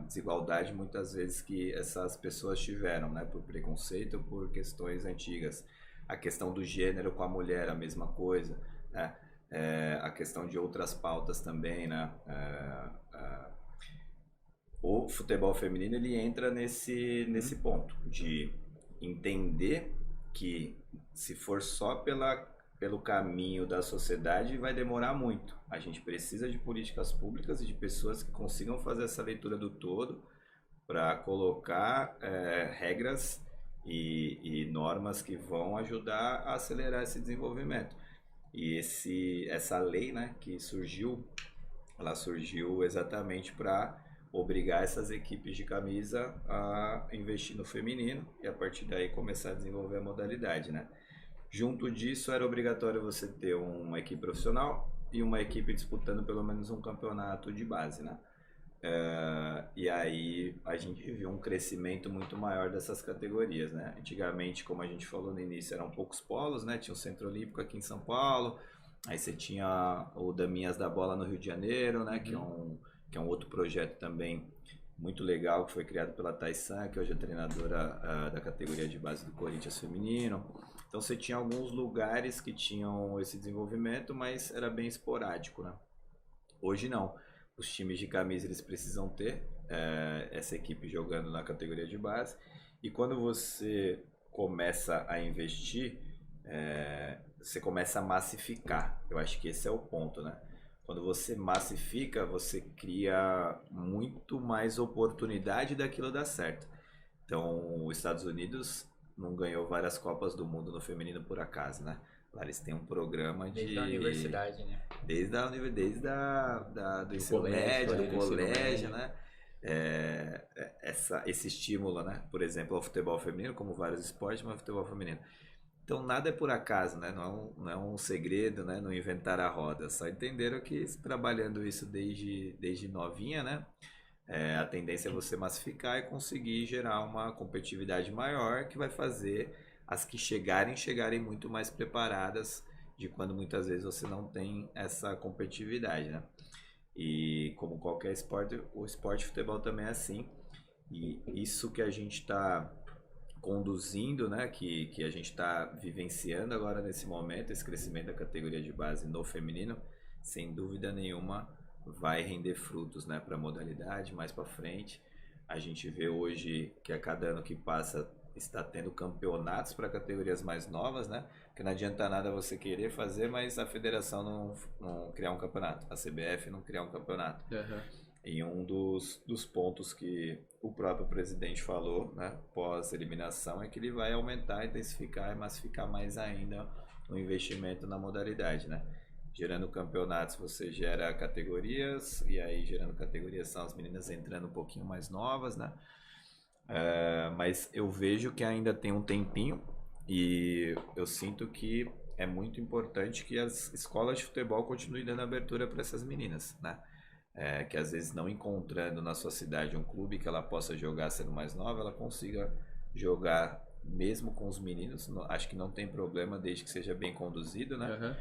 desigualdade, muitas vezes, que essas pessoas tiveram, né? Por preconceito, por questões antigas. A questão do gênero com a mulher, a mesma coisa, né? A questão de outras pautas também, né? O futebol feminino, ele entra nesse ponto de entender que se for só pelo caminho da sociedade, vai demorar muito. A gente precisa de políticas públicas e de pessoas que consigam fazer essa leitura do todo para colocar regras e normas que vão ajudar a acelerar esse desenvolvimento. E essa lei, né, que surgiu, ela surgiu exatamente para obrigar essas equipes de camisa a investir no feminino e a partir daí começar a desenvolver a modalidade, né? Junto disso, era obrigatório você ter uma equipe profissional e uma equipe disputando pelo menos um campeonato de base, né? E aí a gente viu um crescimento muito maior dessas categorias, né? Antigamente, como a gente falou no início, eram poucos polos, né? Tinha o Centro Olímpico aqui em São Paulo, aí você tinha o Daminhas da Bola no Rio de Janeiro, né? Que é um outro projeto também muito legal, que foi criado pela Taisan, que hoje é treinadora da categoria de base do Corinthians feminino. Então você tinha alguns lugares que tinham esse desenvolvimento, mas era bem esporádico, né? Hoje não. Os times de camisa, eles precisam ter essa equipe jogando na categoria de base. E quando você começa a investir, você começa a massificar. Eu acho que esse é o ponto, né? Quando você massifica, você cria muito mais oportunidade daquilo dar certo. Então, os Estados Unidos não ganhou várias Copas do Mundo no feminino por acaso, né? Lá eles têm um programa desde a universidade, né? Desde do ensino médio, do colégio, né? Esse estímulo, né? Por exemplo, ao futebol feminino, como vários esportes, mas ao futebol feminino. Então nada é por acaso, né? Não é um segredo, né? Não inventaram a roda. Só entenderam que trabalhando isso desde novinha, né? A tendência é você massificar e conseguir gerar uma competitividade maior que vai fazer as que chegarem muito mais preparadas de quando muitas vezes você não tem essa competitividade, né? E como qualquer esporte, o esporte de futebol também é assim. E isso que a gente está conduzindo, né? Que a gente está vivenciando agora nesse momento, esse crescimento da categoria de base no feminino, sem dúvida nenhuma vai render frutos, né, para a modalidade mais para frente. A gente vê hoje que a cada ano que passa está tendo campeonatos para categorias mais novas, né? Porque não adianta nada você querer fazer, mas a federação não criar um campeonato, a CBF não criar um campeonato. E um dos pontos que o próprio presidente falou, né, pós-eliminação, é que ele vai aumentar, intensificar e massificar mais ainda o investimento na modalidade, né? Gerando campeonatos, você gera categorias, e aí gerando categorias são as meninas entrando um pouquinho mais novas, né? Mas eu vejo que ainda tem um tempinho e eu sinto que é muito importante que as escolas de futebol continuem dando abertura para essas meninas, né? Que às vezes não encontrando na sua cidade um clube que ela possa jogar sendo mais nova, ela consiga jogar mesmo com os meninos. Acho que não tem problema desde que seja bem conduzido, né?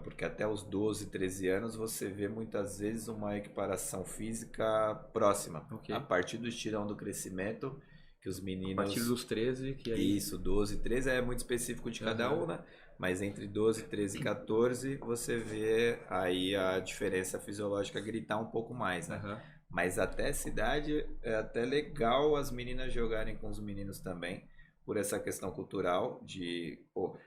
Porque até os 12, 13 anos você vê muitas vezes uma equiparação física próxima. A partir do estirão do crescimento, que os meninos... A partir dos 13, que aí... Isso, 12, 13 é muito específico de cada um, né? Mas entre 12, 13 e 14 você vê aí a diferença fisiológica gritar um pouco mais, né? Mas até cidade é até legal as meninas jogarem com os meninos também, por essa questão cultural de pô,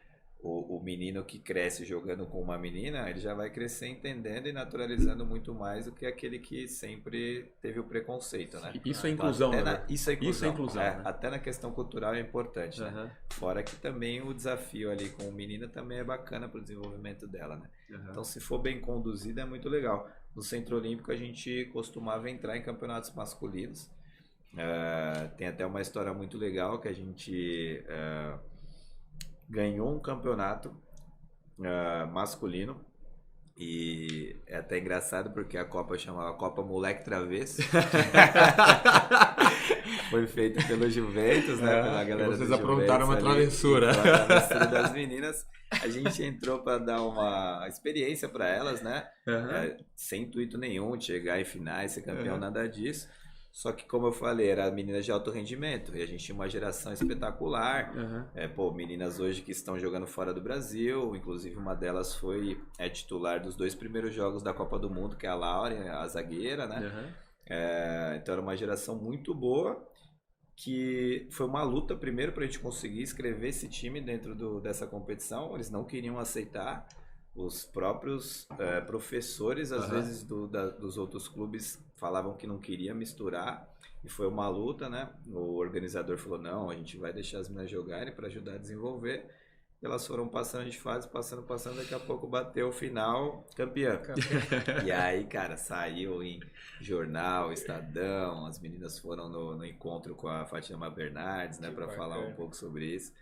o menino que cresce jogando com uma menina, ele já vai crescer entendendo e naturalizando muito mais do que aquele que sempre teve o preconceito, né? Isso é inclusão, né? Isso é inclusão. Isso é inclusão, né? Até na questão cultural é importante, né? Uhum. Fora que também o desafio ali com o menino também é bacana para o desenvolvimento dela, né? Uhum. Então, se for bem conduzido, é muito legal. No Centro Olímpico, a gente costumava entrar em campeonatos masculinos. Tem até uma história muito legal que a gente ganhou um campeonato masculino. E é até engraçado porque a Copa chamava Copa Moleque Travesso. Foi feita pelo Juventus, né? Pela galera vocês do aprontaram Juventus uma travessura. Uma travessura das meninas. A gente entrou para dar uma experiência para elas, né? Uhum. Sem intuito nenhum de chegar em finais, ser campeão, nada disso. Só que, como eu falei, era meninas de alto rendimento. E a gente tinha uma geração espetacular. Meninas hoje que estão jogando fora do Brasil. Inclusive, uma delas foi titular dos 2 primeiros jogos da Copa do Mundo, que é a Lauren, a zagueira, né? Então, era uma geração muito boa. Que foi uma luta, primeiro, para a gente conseguir escrever esse time dentro dessa competição. Eles não queriam aceitar. Os próprios professores, às vezes, dos outros clubes falavam que não queria misturar. E foi uma luta, né? O organizador falou, não, a gente vai deixar as meninas jogarem para ajudar a desenvolver. E elas foram passando de fase, passando. Daqui a pouco bateu o final, campeã. E aí, cara, saiu em jornal, Estadão. As meninas foram no encontro com a Fátima Bernardes, né? Para falar um pouco sobre isso.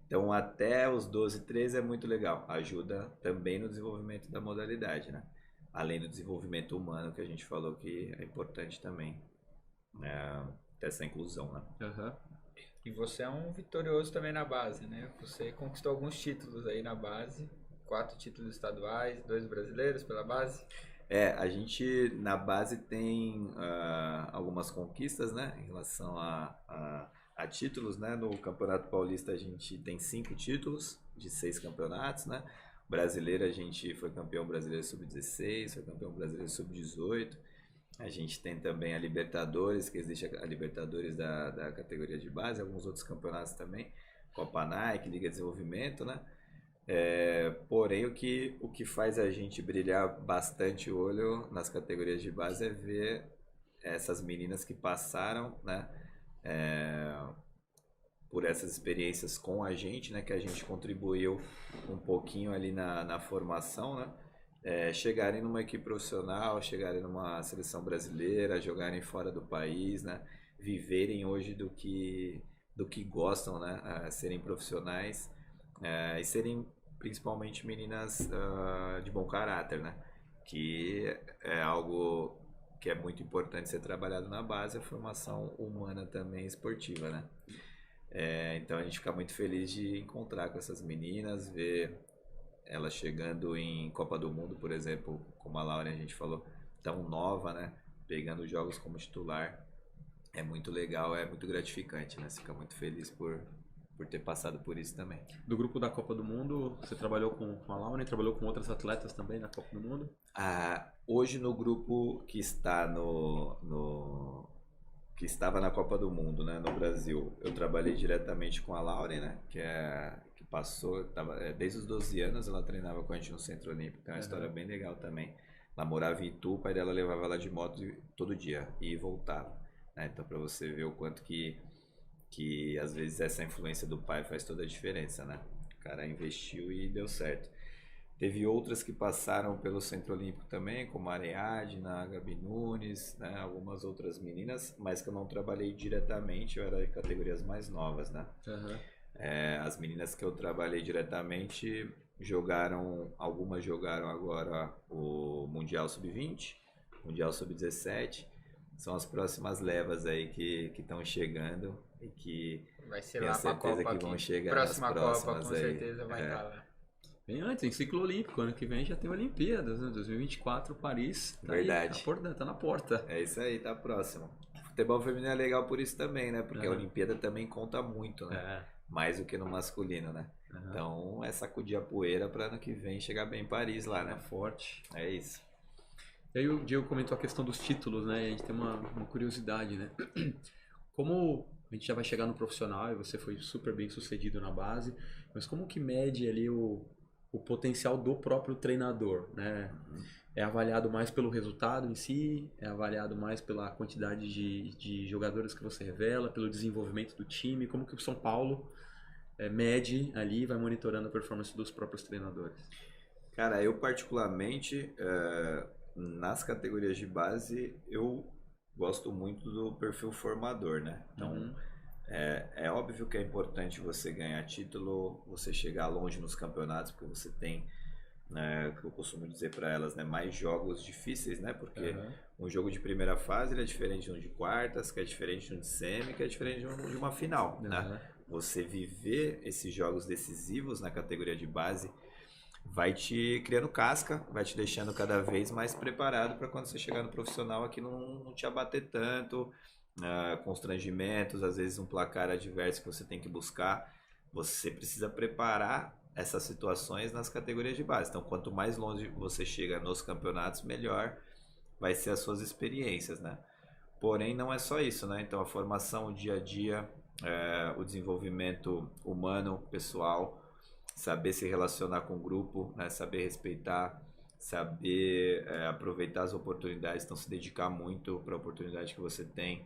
Então, até os 12, 13 é muito legal. Ajuda também no desenvolvimento da modalidade, né? Além do desenvolvimento humano, que a gente falou que é importante também. Essa inclusão, né? Uhum. E você é um vitorioso também na base, né? Você conquistou alguns títulos aí na base. 4 títulos estaduais, 2 brasileiros pela base. A gente na base tem algumas conquistas, né? Em relação a títulos, né? No Campeonato Paulista a gente tem 5 títulos de 6 campeonatos, né? Brasileiro a gente foi campeão brasileiro sub-16, foi campeão brasileiro sub-18. A gente tem também a Libertadores, que existe a Libertadores da categoria de base, alguns outros campeonatos também, Copa Nike, Liga de Desenvolvimento, né? Porém, o que faz a gente brilhar bastante o olho nas categorias de base é ver essas meninas que passaram, né? Por essas experiências com a gente, né, que a gente contribuiu um pouquinho ali na formação, né, chegarem numa equipe profissional, chegarem numa seleção brasileira, jogarem fora do país, né, viverem hoje do que gostam, né, serem profissionais e serem principalmente meninas de bom caráter, né, que é algo que é muito importante ser trabalhado na base, a formação humana também esportiva, né. Então a gente fica muito feliz de encontrar com essas meninas, ver elas chegando em Copa do Mundo, por exemplo, como a Laura a gente falou, tão nova, né? Pegando jogos como titular. É muito legal, é muito gratificante, né? Você fica muito feliz por ter passado por isso também. Do grupo da Copa do Mundo, você trabalhou com a Laura e trabalhou com outras atletas também na Copa do Mundo? Hoje no grupo que está que estava na Copa do Mundo, né, no Brasil, eu trabalhei diretamente com a Lauren, né, que passou, desde os 12 anos ela treinava com a gente no Centro Olímpico, é uma história bem legal também. Ela morava em Itu, o pai dela levava ela de moto todo dia e voltava, né, então para você ver o quanto que às vezes essa influência do pai faz toda a diferença, né, o cara investiu e deu certo. Teve outras que passaram pelo Centro Olímpico também, como a Ariadna, a Gabi Nunes, né? Algumas outras meninas, mas que eu não trabalhei diretamente, eu era de categorias mais novas, né? As meninas que eu trabalhei diretamente algumas jogaram agora o Mundial Sub-20, Mundial Sub-17, são as próximas levas aí que estão chegando e que vai ser tenho lá pra certeza Copa que vão aqui. chegar Próxima nas Copa, próximas com aí. certeza vai estar lá. Bem antes, em ciclo olímpico, ano que vem já tem Olimpíadas, né? 2024, Paris, tá Verdade. Aí, tá na porta. É isso aí, tá próximo. Futebol feminino é legal por isso também, né? Porque a Olimpíada também conta muito, né? Mais do que no masculino, né? Então é sacudir a poeira para ano que vem chegar bem em Paris lá, né? Forte. É isso. E aí o Diego comentou a questão dos títulos, né? A gente tem uma curiosidade, né? Como a gente já vai chegar no profissional e você foi super bem sucedido na base, mas como que mede ali o potencial do próprio treinador, né? É avaliado mais pelo resultado em si, é avaliado mais pela quantidade de jogadores que você revela, pelo desenvolvimento do time, como que o São Paulo mede ali e vai monitorando a performance dos próprios treinadores? Cara, eu particularmente, nas categorias de base, eu gosto muito do perfil formador, né? Então, é óbvio que é importante você ganhar título, você chegar longe nos campeonatos, porque você tem, que eu costumo dizer para elas, né, mais jogos difíceis, né? Porque um jogo de primeira fase ele é diferente de um de quartas, que é diferente de um de semi, que é diferente de uma final, né? Você viver esses jogos decisivos na categoria de base vai te criando casca, vai te deixando cada vez mais preparado para quando você chegar no profissional aqui não te abater tanto, constrangimentos, às vezes um placar adverso que você tem que buscar. Você precisa preparar essas situações nas categorias de base. Então, quanto mais longe você chega nos campeonatos, melhor vai ser as suas experiências, né? Porém, não é só isso, né? Então, a formação, o dia a dia, o desenvolvimento humano, pessoal, saber se relacionar com o grupo, né? Saber respeitar, saber aproveitar as oportunidades, então se dedicar muito para a oportunidade que você tem,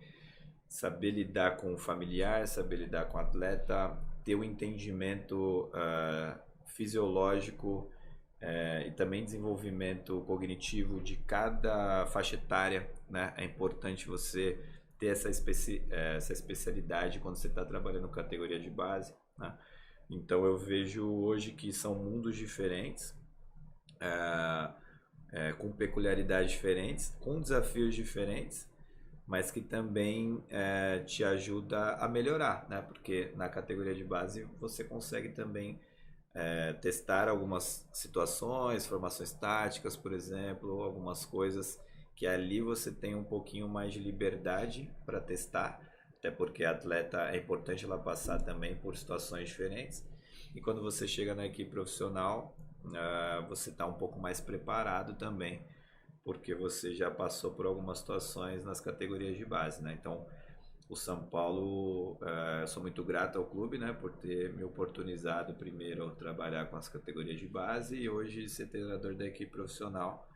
saber lidar com o familiar, saber lidar com o atleta, ter um entendimento fisiológico e também desenvolvimento cognitivo de cada faixa etária, né? É importante você ter essa especialidade quando você está trabalhando categoria de base, né? Então eu vejo hoje que são mundos diferentes, com peculiaridades diferentes, com desafios diferentes, mas que também te ajuda a melhorar, né? Porque na categoria de base você consegue também testar algumas situações, formações táticas, por exemplo, algumas coisas que ali você tem um pouquinho mais de liberdade para testar, até porque a atleta é importante ela passar também por situações diferentes. E quando você chega na equipe profissional, você está um pouco mais preparado também, porque você já passou por algumas situações nas categorias de base, né? Então, o São Paulo, sou muito grato ao clube, né, por ter me oportunizado primeiro a trabalhar com as categorias de base e hoje ser treinador da equipe profissional.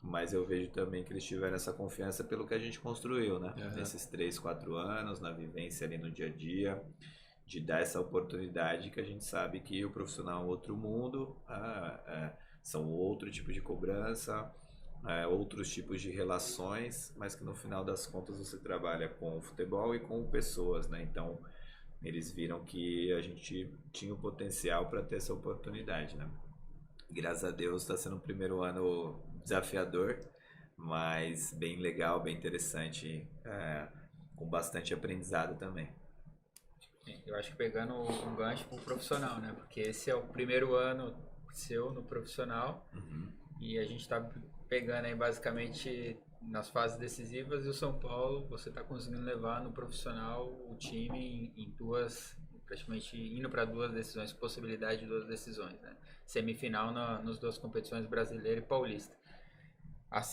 Mas eu vejo também que eles tiveram essa confiança pelo que a gente construiu, né? Nesses 3, 4 anos, na vivência ali no dia a dia, de dar essa oportunidade que a gente sabe que o profissional é outro mundo, são outro tipo de cobrança, outros tipos de relações, mas que no final das contas você trabalha com o futebol e com pessoas, né? Então eles viram que a gente tinha o potencial para ter essa oportunidade, né? Graças a Deus está sendo um primeiro ano desafiador, mas bem legal, bem interessante, com bastante aprendizado também. Eu acho que pegando um gancho pro profissional, né? Porque esse é o primeiro ano seu no profissional e a gente tá pegando aí basicamente nas fases decisivas e o São Paulo, você tá conseguindo levar no profissional o time em duas, praticamente indo para 2 decisões, possibilidade de 2 decisões, né? Semifinal nas 2 competições, brasileira e paulista.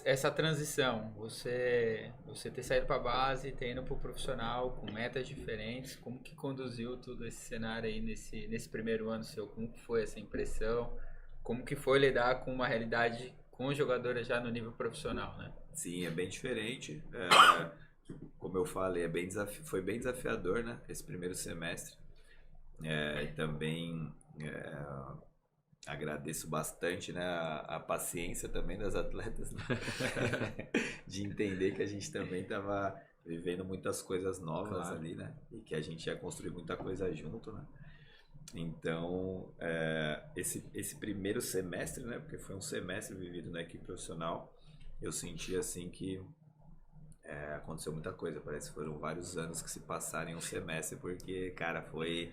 Essa transição, você ter saído para a base, ter ido para o profissional, com metas diferentes, como que conduziu todo esse cenário aí nesse primeiro ano seu? Como que foi essa impressão? Como que foi lidar com uma realidade com jogadores já no nível profissional, né? Sim, é bem diferente. Como eu falei, foi bem desafiador, né? Esse primeiro semestre. E também agradeço bastante, né, a paciência também das atletas, né? De entender que a gente também estava vivendo muitas coisas novas ali, né? E que a gente ia construir muita coisa junto, né? Então, esse primeiro semestre, né? Porque foi um semestre vivido na equipe profissional, eu senti assim que aconteceu muita coisa. Parece que foram vários anos que se passaram em um semestre, porque, cara, foi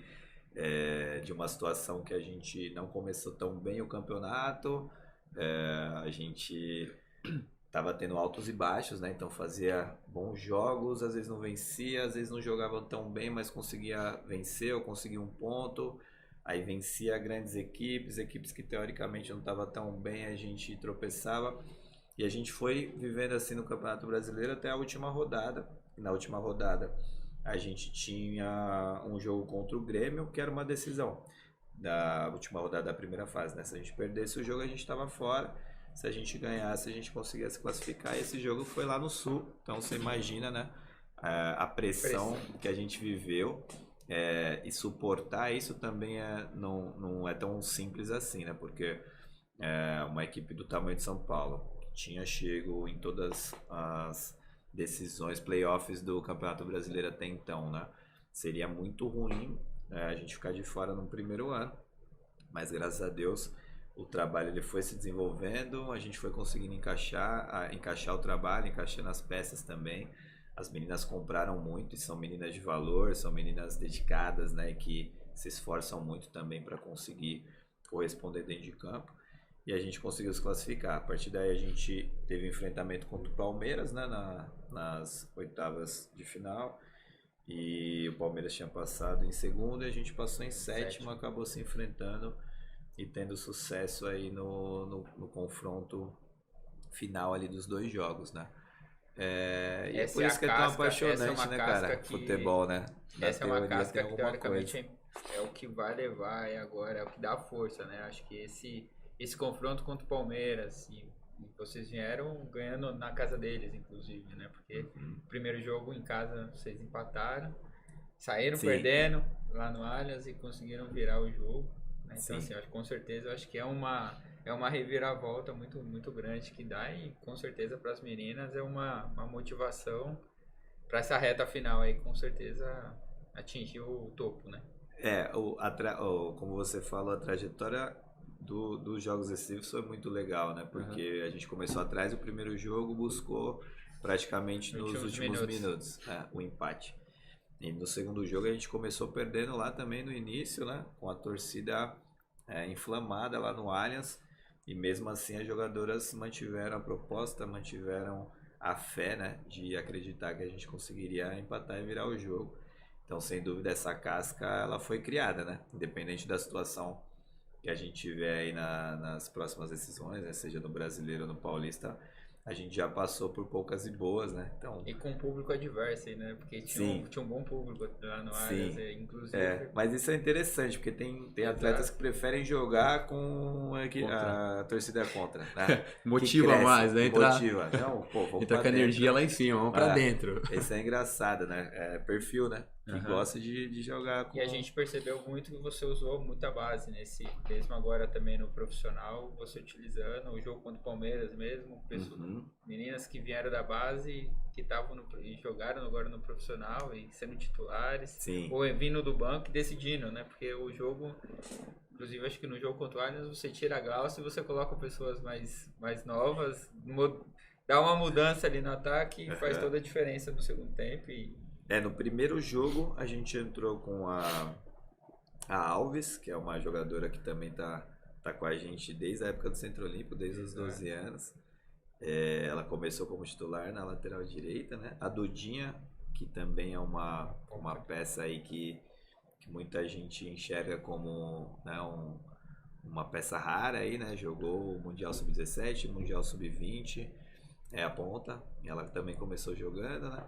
de uma situação que a gente não começou tão bem o campeonato, a gente tava tendo altos e baixos, né? Então fazia bons jogos, às vezes não vencia, às vezes não jogava tão bem, mas conseguia vencer ou conseguia um ponto. Aí vencia grandes equipes que teoricamente não estavam tão bem, a gente tropeçava. E a gente foi vivendo assim no Campeonato Brasileiro até a última rodada. E na última rodada a gente tinha um jogo contra o Grêmio, que era uma decisão da última rodada da primeira fase, né? Se a gente perdesse o jogo, a gente estava fora. Se a gente ganhasse, a gente conseguia se classificar. E esse jogo foi lá no Sul. Então você imagina, né? A pressão que a gente viveu. E suportar isso também não é tão simples assim, né? Porque uma equipe do tamanho de São Paulo tinha chego em todas as decisões, playoffs do Campeonato Brasileiro até então, né? Seria muito ruim a gente ficar de fora no primeiro ano, mas graças a Deus o trabalho ele foi se desenvolvendo, a gente foi conseguindo encaixar o trabalho, encaixando as peças também. As meninas compraram muito e são meninas de valor, são meninas dedicadas, né, que se esforçam muito também para conseguir corresponder dentro de campo. E a gente conseguiu se classificar. A partir daí a gente teve um enfrentamento contra o Palmeiras, né, nas oitavas de final. E o Palmeiras tinha passado em segundo e a gente passou em sétimo, acabou se enfrentando e tendo sucesso aí no confronto final ali dos 2 jogos, né? E é por isso que é tão apaixonante, né, cara? Futebol, né? Essa é uma casca que teoricamente é o que vai levar agora, é o que dá força, né? Acho que esse confronto contra o Palmeiras, e vocês vieram ganhando na casa deles, inclusive, né? Porque o primeiro jogo em casa vocês empataram, saíram perdendo lá no Allianz e conseguiram virar o jogo. Né? Então, assim, com certeza, eu acho que é uma reviravolta muito, muito grande que dá e com certeza para as meninas é uma motivação para essa reta final aí, com certeza atingir o topo, né? Como você falou, a trajetória dos jogos decisivos foi muito legal, né? Porque a gente começou atrás, o primeiro jogo buscou praticamente nos últimos minutos o empate. E no segundo jogo a gente começou perdendo lá também no início, né? Com a torcida inflamada lá no Allianz. E mesmo assim as jogadoras mantiveram a proposta, mantiveram a fé, né? De acreditar que a gente conseguiria empatar e virar o jogo. Então, sem dúvida, essa casca ela foi criada, né? Independente da situação que a gente tiver aí nas próximas decisões, né? Seja no Brasileiro ou no Paulista, a gente já passou por poucas e boas, né? Então, e com um público adverso aí, né? Porque tinha um bom público lá no Allianz, inclusive. Mas isso é interessante, porque tem atletas que preferem jogar com a torcida contra. Né? Motiva mais, né? Motiva. Então, vamos entra com a energia lá em cima, vamos pra dentro. Isso é engraçado, né? Perfil, né? Que gosta de jogar com... E a gente percebeu muito que você usou muita base mesmo agora também no profissional, você utilizando o jogo contra o Palmeiras mesmo, meninas que vieram da base, que estavam e jogaram agora no profissional e sendo titulares, ou vindo do banco e decidindo, né? Porque o jogo, inclusive acho que no jogo contra o Allianz você tira a Glaucia e você coloca pessoas mais novas, dá uma mudança ali no ataque e faz toda a diferença no segundo tempo. No primeiro jogo a gente entrou com a Alves, que é uma jogadora que também tá com a gente desde a época do Centro Olímpico, desde os 12 anos. Ela começou como titular na lateral direita, né? A Dudinha, que também é uma peça aí que muita gente enxerga como, né, uma peça rara aí, né? Jogou o Mundial Sub-17, Mundial Sub-20, a ponta. Ela também começou jogando, né?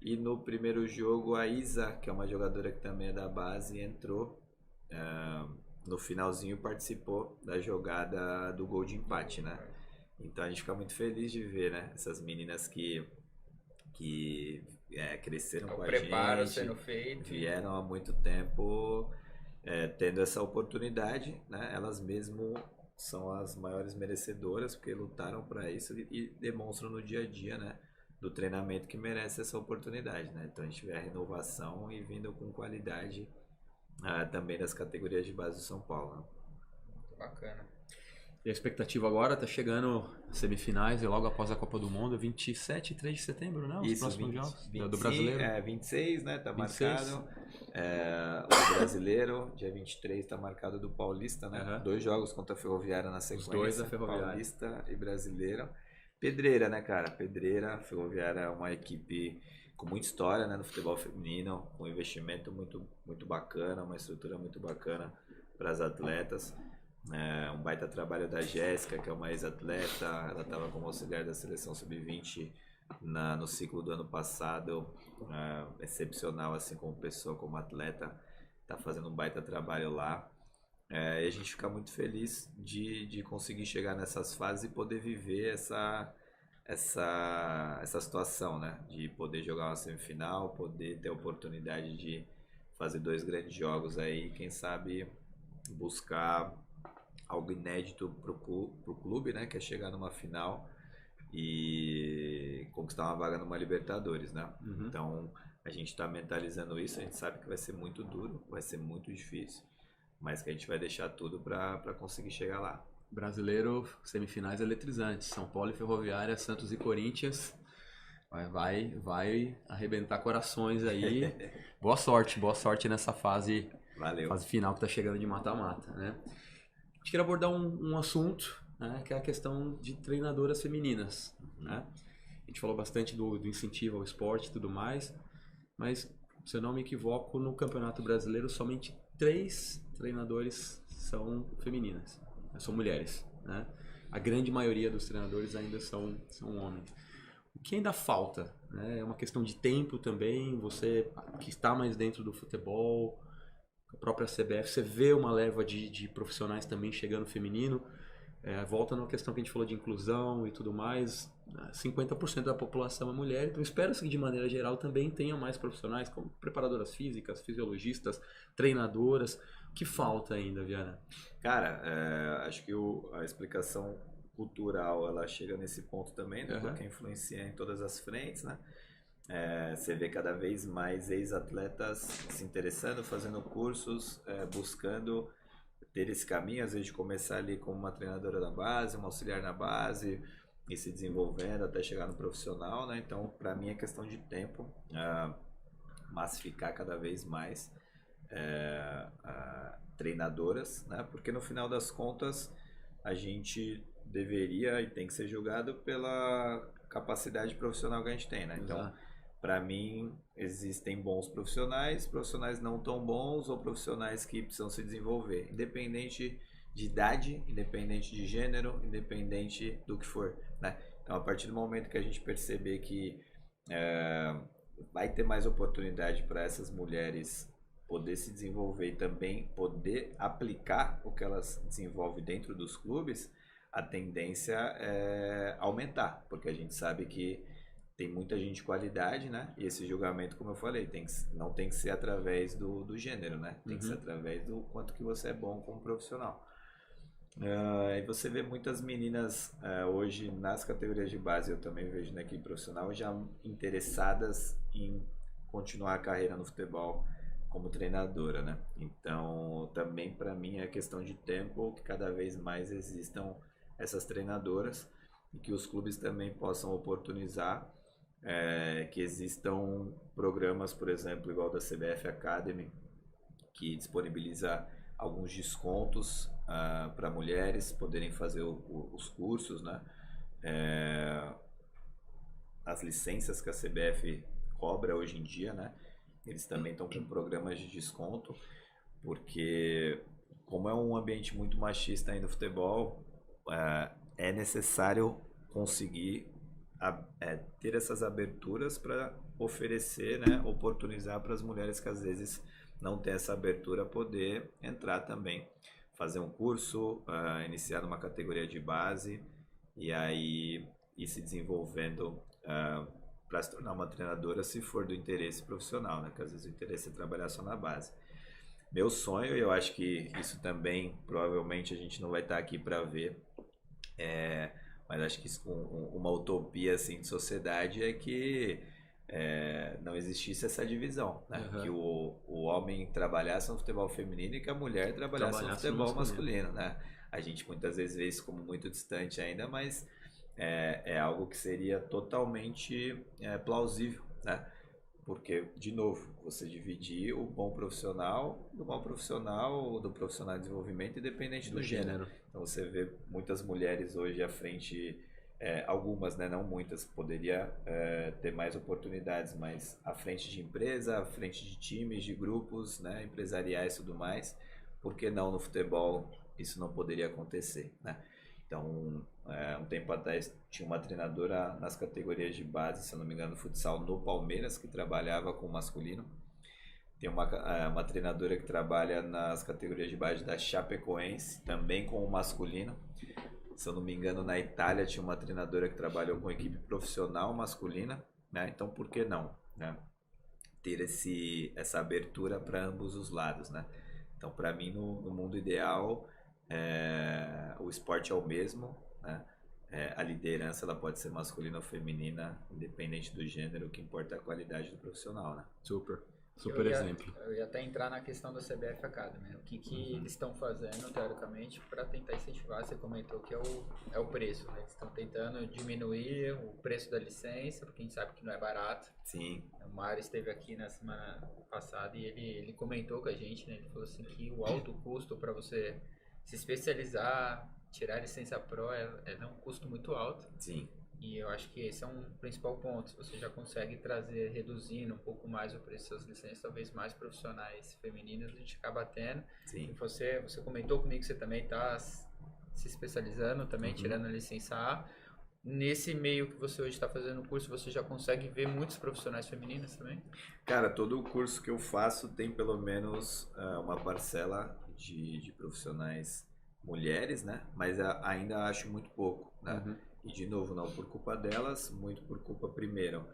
E no primeiro jogo a Isa, que é uma jogadora que também é da base, entrou no finalzinho, participou da jogada do gol de empate, né? Então a gente fica muito feliz de ver, né? Essas meninas que cresceram com a gente, sendo feito, vieram há muito tempo tendo essa oportunidade, né? Elas mesmo são as maiores merecedoras porque lutaram para isso e demonstram no dia a dia, né? Do treinamento que merece essa oportunidade, né? Então a gente vê a renovação e vindo com qualidade também das categorias de base do São Paulo. Né? Muito bacana. E a expectativa agora tá chegando semifinais e logo após a Copa do Mundo, 27 e 3 de setembro, né? Os próximos jogos do Brasileiro. 26, né? Tá 26. Marcado. O Brasileiro, dia 23 tá marcado do Paulista, né? 2 jogos contra a Ferroviária na sequência. Os 2 da Ferroviária. Paulista e Brasileiro. Pedreira, né, cara? Pedreira, Ferroviária é uma equipe com muita história, né, no futebol feminino, com investimento muito, muito bacana, uma estrutura muito bacana para as atletas. Um baita trabalho da Jéssica, que é uma ex-atleta, ela estava como auxiliar da seleção sub-20 no ciclo do ano passado, excepcional assim como pessoa, como atleta, está fazendo um baita trabalho lá. E a gente fica muito feliz de conseguir chegar nessas fases e poder viver essa situação, né? De poder jogar uma semifinal, poder ter a oportunidade de fazer 2 grandes jogos aí, quem sabe buscar algo inédito pro clube, né? Que é chegar numa final e conquistar uma vaga numa Libertadores, né? Uhum. Então a gente está mentalizando isso, a gente sabe que vai ser muito duro, vai ser muito difícil, mas que a gente vai deixar tudo para conseguir chegar lá. Brasileiro, semifinais eletrizantes, São Paulo e Ferroviária, Santos e Corinthians, vai arrebentar corações aí. Boa sorte nessa fase, Valeu. fase final que tá chegando de mata-mata, né? A gente queria abordar um assunto, né, que é a questão de treinadoras femininas, né? A gente falou bastante do incentivo ao esporte e tudo mais, mas, se eu não me equivoco, no Campeonato Brasileiro somente 3 treinadores são femininas, são mulheres, né? A grande maioria dos treinadores ainda são homens. O que ainda falta, né? É uma questão de tempo também, você que está mais dentro do futebol, a própria CBF, você vê uma leva de profissionais também chegando feminino. Volta na questão que a gente falou de inclusão e tudo mais, 50% da população é mulher, então espero-se que de maneira geral também tenha mais profissionais como preparadoras físicas, fisiologistas, treinadoras. O que falta ainda, Viana? Cara, acho que a explicação cultural ela chega nesse ponto também, né? Porque influencia em todas as frentes, né? Você vê cada vez mais ex-atletas se interessando, fazendo cursos, buscando ter esse caminho, às vezes de começar ali como uma treinadora da base, uma auxiliar na base e se desenvolvendo até chegar no profissional, né? Então, para mim é questão de tempo, massificar cada vez mais treinadoras, né? Porque no final das contas a gente deveria e tem que ser julgado pela capacidade profissional que a gente tem, né? Então, para mim, existem bons profissionais não tão bons ou profissionais que precisam se desenvolver, independente de idade, independente de gênero, independente do que for, né? Então, a partir do momento que a gente perceber que vai ter mais oportunidade para essas mulheres poder se desenvolver e também poder aplicar o que elas desenvolvem dentro dos clubes, a tendência é aumentar, porque a gente sabe que tem muita gente de qualidade, né? E esse julgamento, como eu falei, não tem que ser através do gênero, né? Tem que ser através do quanto que você é bom como profissional. E você vê muitas meninas hoje nas categorias de base, eu também vejo na equipe profissional, já interessadas em continuar a carreira no futebol como treinadora, né? Então, também para mim é questão de tempo que cada vez mais existam essas treinadoras e que os clubes também possam oportunizar que existam programas, por exemplo, igual da CBF Academy, que disponibiliza alguns descontos para mulheres poderem fazer os cursos, né? As licenças que a CBF cobra hoje em dia, né? Eles também estão com programas de desconto, porque como é um ambiente muito machista ainda no futebol, é necessário conseguir ter essas aberturas para oferecer, né, oportunizar para as mulheres que às vezes não têm essa abertura poder entrar também, fazer um curso, iniciar numa categoria de base e aí ir se desenvolvendo para se tornar uma treinadora se for do interesse profissional, né, que às vezes o interesse é trabalhar só na base. Meu sonho, e eu acho que isso também provavelmente a gente não vai estar aqui para ver, mas acho que uma utopia assim, de sociedade é que não existisse essa divisão, né? Que o homem trabalhasse no futebol feminino e que a mulher trabalhasse no futebol masculino, né? A gente muitas vezes vê isso como muito distante ainda, mas é algo que seria totalmente plausível, né? Porque, de novo, você dividir o bom profissional do mau profissional, do profissional de desenvolvimento, independente do gênero. Então você vê muitas mulheres hoje à frente, algumas, né, não muitas, poderia ter mais oportunidades, mas à frente de empresa, à frente de times, de grupos, né, empresariais e tudo mais. Por que não no futebol isso não poderia acontecer, né? Então, um tempo atrás tinha uma treinadora nas categorias de base, se eu não me engano, futsal no Palmeiras, que trabalhava com o masculino. Tem uma treinadora que trabalha nas categorias de base da Chapecoense, também com o masculino. Se eu não me engano, na Itália tinha uma treinadora que trabalhou com equipe profissional masculina, né? Então, por que não, né? Ter essa abertura para ambos os lados, né? Então, para mim, no mundo ideal, o esporte é o mesmo, né? A liderança ela pode ser masculina ou feminina, independente do gênero, o que importa é a qualidade do profissional, né? Super exemplo. Eu ia até entrar na questão da CBF Academy, o que eles estão fazendo, teoricamente, para tentar incentivar. Você comentou que é o preço, né? Eles estão tentando diminuir o preço da licença, porque a gente sabe que não é barato. Sim. O Mário esteve aqui na semana passada e ele comentou com a gente, né? Ele falou assim que o alto custo para você se especializar, tirar a licença Pro é um custo muito alto. Sim. E eu acho que esse é um principal ponto. Se você já consegue trazer, reduzindo um pouco mais o preço das licenças, talvez mais profissionais femininas, a gente acaba tendo. Sim. E você comentou comigo que você também está se especializando, também tirando a licença A. Nesse meio que você hoje está fazendo o curso, você já consegue ver muitos profissionais femininas também? Cara, todo o curso que eu faço tem pelo menos uma parcela de profissionais mulheres, né? Mas ainda acho muito pouco, né? E de novo, não por culpa delas, muito por culpa, primeiro,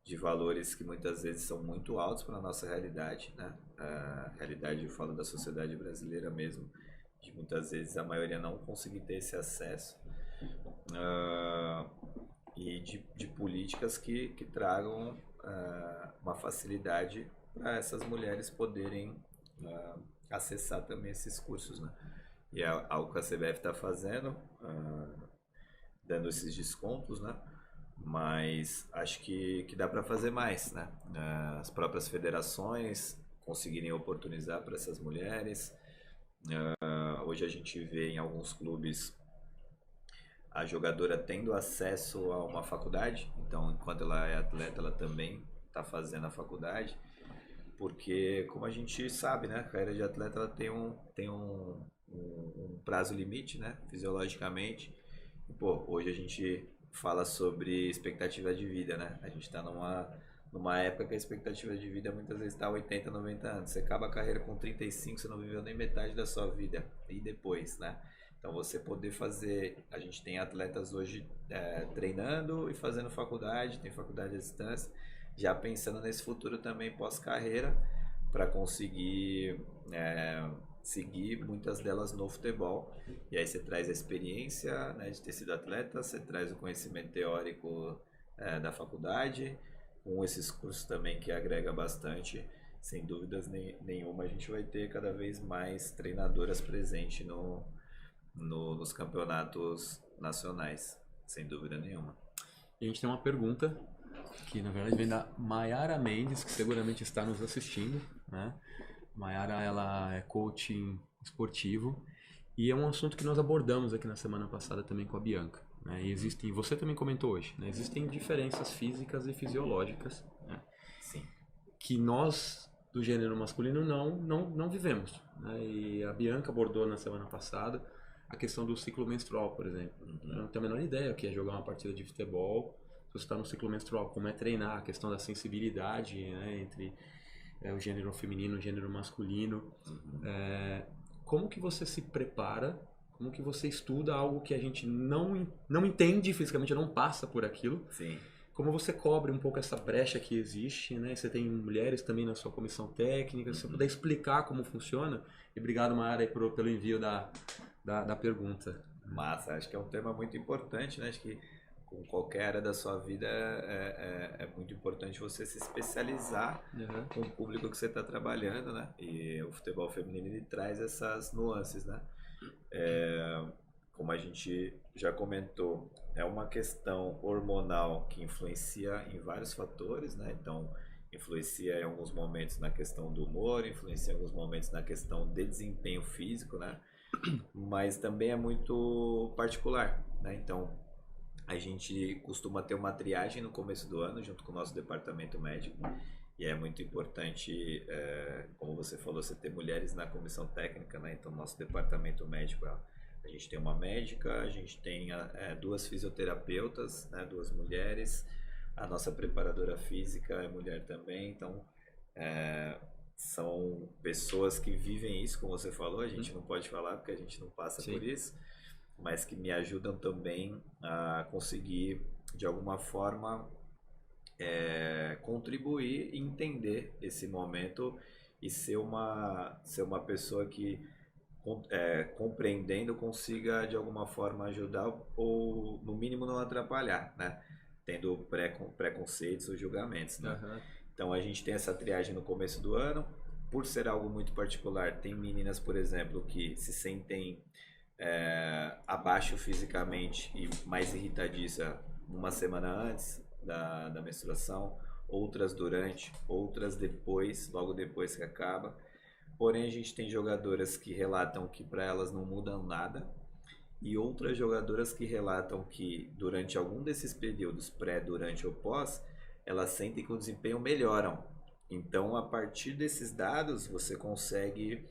de valores que muitas vezes são muito altos para a nossa realidade, né? A realidade, eu falo da sociedade brasileira mesmo, de muitas vezes a maioria não conseguir ter esse acesso. E de políticas que tragam uma facilidade para essas mulheres poderem acessar também esses cursos, né? E é algo que a CBF está fazendo, dando esses descontos, né? Mas acho que dá para fazer mais, né? As próprias federações conseguirem oportunizar para essas mulheres. Hoje a gente vê em alguns clubes a jogadora tendo acesso a uma faculdade, então enquanto ela é atleta ela também está fazendo a faculdade, porque como a gente sabe, né, a carreira de atleta ela tem um prazo limite, né, fisiologicamente. E, pô, hoje a gente fala sobre expectativa de vida, né, a gente está numa época que a expectativa de vida muitas vezes está 80, 90 anos, você acaba a carreira com 35, você não viveu nem metade da sua vida, e depois, né? Então você poder fazer, a gente tem atletas hoje treinando e fazendo faculdade, tem faculdade à distância, já pensando nesse futuro também pós-carreira, para conseguir seguir muitas delas no futebol. E aí você traz a experiência, né, de ter sido atleta, você traz o conhecimento teórico da faculdade, com esses cursos também que agrega bastante. Sem dúvidas nenhuma, a gente vai ter cada vez mais treinadoras presentes nos campeonatos nacionais, sem dúvida nenhuma. E a gente tem uma pergunta que na verdade vem da Mayara Mendes, que seguramente está nos assistindo, né? Mayara, ela é coaching esportivo e é um assunto que nós abordamos aqui na semana passada também com a Bianca, né? E você também comentou hoje, né? Existem diferenças físicas e fisiológicas, né? Sim. Que nós do gênero masculino não vivemos, né? E a Bianca abordou na semana passada a questão do ciclo menstrual, por exemplo. Eu não tenho a menor ideia o que é jogar uma partida de futebol se você está no ciclo menstrual, como é treinar, a questão da sensibilidade, né, entre o gênero feminino e o gênero masculino. Como que você se prepara, como que você estuda algo que a gente não entende fisicamente, não passa por aquilo. Sim. Como você cobre um pouco essa brecha que existe, né? Você tem mulheres também na sua comissão técnica, se você puder explicar como funciona. E obrigado, Mayara, aí pelo envio da pergunta. Massa, acho que é um tema muito importante, né? Acho que com qualquer área da sua vida é muito importante você se especializar com o público que você está trabalhando, né? E o futebol feminino ele traz essas nuances, né? Como a gente já comentou, é uma questão hormonal que influencia em vários fatores, né? Então, influencia em alguns momentos na questão do humor, influencia em alguns momentos na questão de desempenho físico, né? Mas também é muito particular, né? Então, a gente costuma ter uma triagem no começo do ano, junto com o nosso departamento médico, E é muito importante, como você falou, você ter mulheres na comissão técnica, né? Então, nosso departamento médico, a gente tem uma médica, a gente tem 2 fisioterapeutas, né? 2 mulheres, a nossa preparadora física é mulher também, então são pessoas que vivem isso, como você falou, a gente não pode falar porque a gente não passa por isso, mas que me ajudam também a conseguir, de alguma forma, contribuir e entender esse momento e ser uma pessoa que, compreendendo, consiga de alguma forma ajudar ou no mínimo não atrapalhar, né? Tendo preconceitos ou julgamentos, né? Uhum. Então a gente tem essa triagem no começo do ano. Por ser algo muito particular, tem meninas, por exemplo, que se sentem abaixo fisicamente e mais irritadiça uma semana antes da menstruação, outras durante, outras depois, logo depois que acaba. Porém, a gente tem jogadoras que relatam que para elas não muda nada e outras jogadoras que relatam que durante algum desses períodos, pré, durante ou pós, elas sentem que o desempenho melhoram. Então, a partir desses dados, você consegue,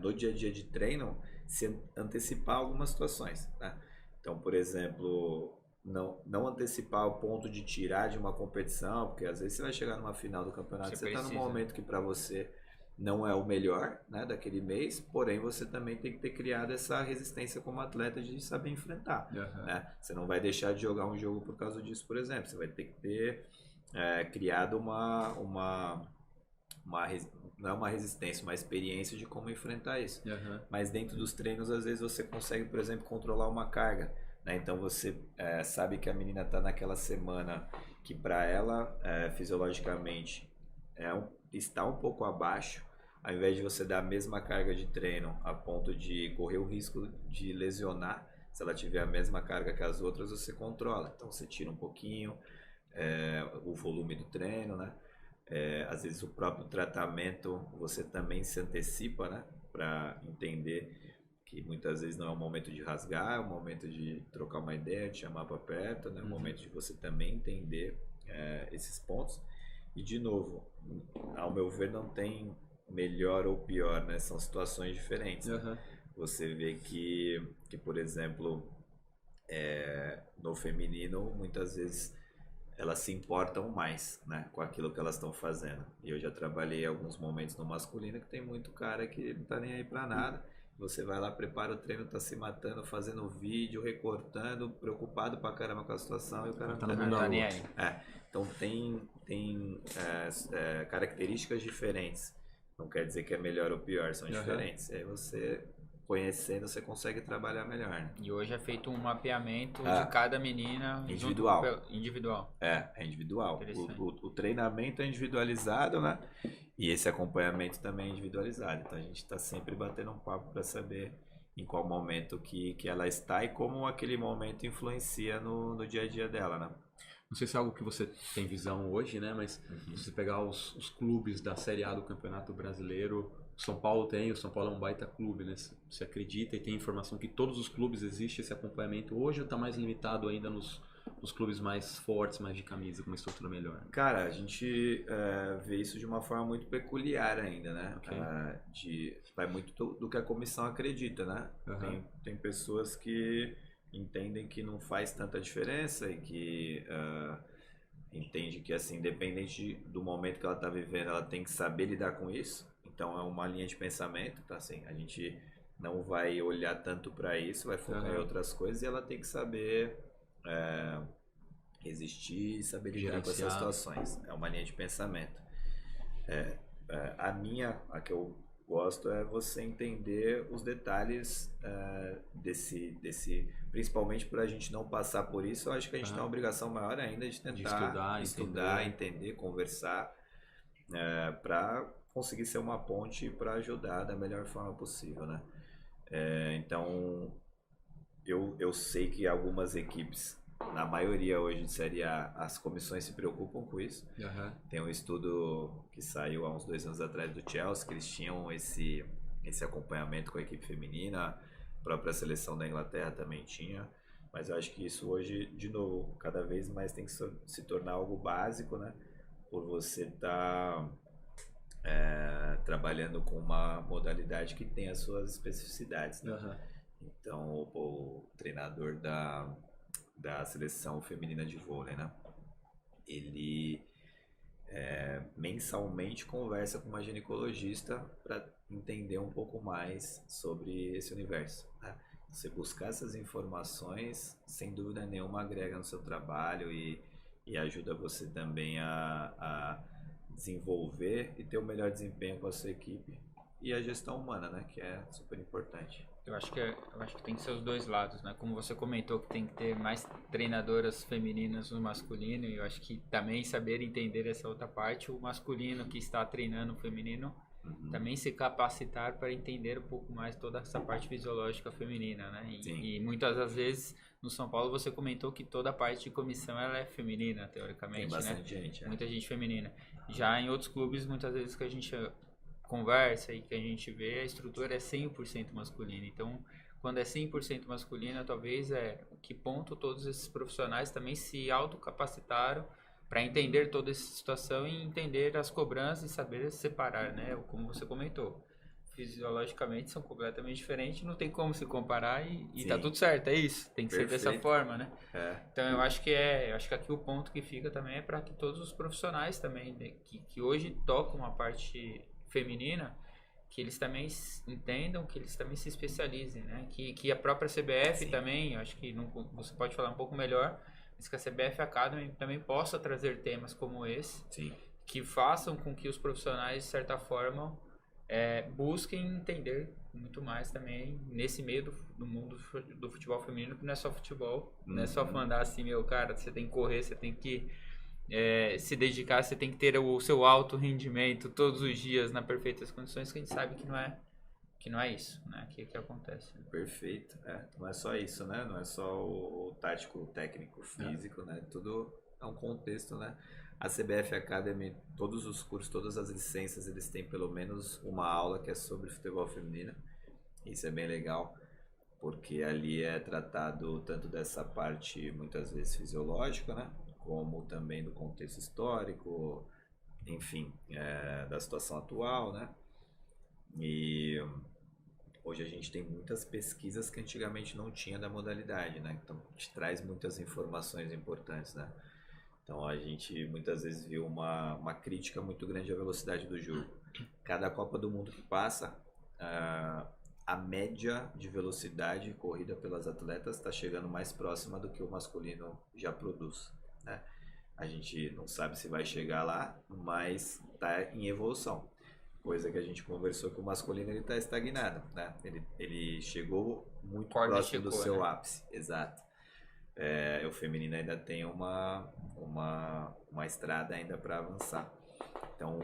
no dia a dia de treino, se antecipar algumas situações, né? Então, por exemplo, não antecipar ao ponto de tirar de uma competição, porque às vezes você vai chegar numa final do campeonato, você está num momento que para você não é o melhor, né, daquele mês, porém você também tem que ter criado essa resistência como atleta de saber enfrentar. Né? Você não vai deixar de jogar um jogo por causa disso, por exemplo. Você vai ter que ter criado não é uma resistência, uma experiência de como enfrentar isso. Mas dentro dos treinos, às vezes você consegue, por exemplo, controlar uma carga. Né? Então você sabe que a menina está naquela semana que para ela, fisiologicamente, está um pouco abaixo. Ao invés de você dar a mesma carga de treino a ponto de correr o risco de lesionar, se ela tiver a mesma carga que as outras, você controla. Então você tira um pouquinho o volume do treino, né? Às vezes o próprio tratamento você também se antecipa, né? Para entender que muitas vezes não é o momento de rasgar, é o momento de trocar uma ideia, de chamar para perto, né? É o momento de você também entender esses pontos. E de novo, ao meu ver, não tem melhor ou pior, né? São situações diferentes. Né? Você vê que, por exemplo, no feminino, muitas vezes elas se importam mais, né, com aquilo que elas estão fazendo. E eu já trabalhei alguns momentos no masculino que tem muito cara que não tá nem aí pra nada. Você vai lá, prepara o treino, tá se matando, fazendo vídeo, recortando, preocupado pra caramba com a situação e o cara não tá nem aí. Então tem características diferentes. Não quer dizer que é melhor ou pior, são diferentes. E aí você, conhecendo, você consegue trabalhar melhor. Né? E hoje é feito um mapeamento de cada menina individual. Individual. É individual. O treinamento é individualizado, né? E esse acompanhamento também é individualizado. Então a gente está sempre batendo um papo para saber em qual momento que ela está e como aquele momento influencia no dia a dia dela, né? Não sei se é algo que você tem visão hoje, né? Mas se você pegar os clubes da Série A do Campeonato Brasileiro, o São Paulo é um baita clube, né? Você acredita e tem informação que todos os clubes existe esse acompanhamento hoje ou está mais limitado ainda nos clubes mais fortes, mais de camisa, com uma estrutura melhor? Cara, a gente vê isso de uma forma muito peculiar ainda, né? Vai muito do que a comissão acredita, né? Tem pessoas que entendem que não faz tanta diferença e que entende que, assim, independente do momento que ela está vivendo, ela tem que saber lidar com isso. Então é uma linha de pensamento, tá? Assim, a gente não vai olhar tanto para isso, vai focar em outras coisas e ela tem que saber resistir e saber lidar com essas situações. É uma linha de pensamento. A que eu gosto é você entender os detalhes desse principalmente para a gente não passar por isso. Eu acho que a gente tem uma obrigação maior ainda de tentar estudar, entender, conversar para conseguir ser uma ponte para ajudar da melhor forma possível, né? Então eu sei que algumas equipes, na maioria hoje de Série A, as comissões se preocupam com isso. Tem um estudo que saiu há uns 2 anos atrás do Chelsea, que eles tinham esse acompanhamento com a equipe feminina, a própria seleção da Inglaterra também tinha, mas eu acho que isso hoje, de novo, cada vez mais tem que se tornar algo básico, né? por você estar trabalhando com uma modalidade que tem as suas especificidades, né? Aham. Então, o treinador da seleção feminina de vôlei, né? Ele mensalmente conversa com uma ginecologista para entender um pouco mais sobre esse universo, né? Você buscar essas informações, sem dúvida nenhuma, agrega no seu trabalho e ajuda você também a desenvolver e ter o melhor desempenho com a sua equipe e a gestão humana, né? Que é super importante. Eu acho que tem que ser os dois lados, né? Como você comentou que tem que ter mais treinadoras femininas no masculino, e eu acho que também saber entender essa outra parte, o masculino que está treinando o feminino também se capacitar para entender um pouco mais toda essa parte fisiológica feminina, né? E muitas das vezes no São Paulo você comentou que toda a parte de comissão ela é feminina, teoricamente, Tem bastante né? gente, Muita gente feminina. Já em outros clubes, muitas vezes que a gente conversa e que a gente vê, a estrutura é 100% masculina. Então, quando é 100% masculina, talvez que ponto todos esses profissionais também se autocapacitaram para entender toda essa situação e entender as cobranças e saber separar, né? Como você comentou. Fisiologicamente são completamente diferentes, não tem como se comparar e tá tudo certo, é isso. Tem que ser dessa forma, né? Então eu acho que aqui o ponto que fica também é para que todos os profissionais também, né, que hoje tocam a parte feminina, que eles também entendam, que eles também se especializem, né? Que a própria CBF também, eu acho que você pode falar um pouco melhor, mas que a CBF Academy também possa trazer temas como esse, que façam com que os profissionais, de certa forma, busquem entender muito mais também nesse meio do mundo do futebol feminino, que não é só futebol, não é só mandar assim, meu cara, você tem que correr, você tem que se dedicar, você tem que ter o seu alto rendimento todos os dias nas perfeitas condições, que a gente sabe que não é isso, né, que acontece. Perfeito, não é só isso, né, não é só o tático, o técnico, o físico, né, tudo é um contexto, né. A CBF Academy, todos os cursos, todas as licenças, eles têm pelo menos uma aula que é sobre futebol feminino. Isso é bem legal, porque ali é tratado tanto dessa parte, muitas vezes, fisiológica, né? Como também do contexto histórico, enfim, da situação atual, né? E hoje a gente tem muitas pesquisas que antigamente não tinha da modalidade, né? Então, a gente traz muitas informações importantes, né? Então a gente muitas vezes viu uma crítica muito grande à velocidade do jogo. Cada Copa do Mundo que passa, a média de velocidade corrida pelas atletas está chegando mais próxima do que o masculino já produz, né? A gente não sabe se vai chegar lá, mas está em evolução. Coisa que a gente conversou que o masculino ele está estagnado, né? Ele chegou muito próximo do seu ápice, exato. O feminino ainda tem uma estrada ainda para avançar. Então,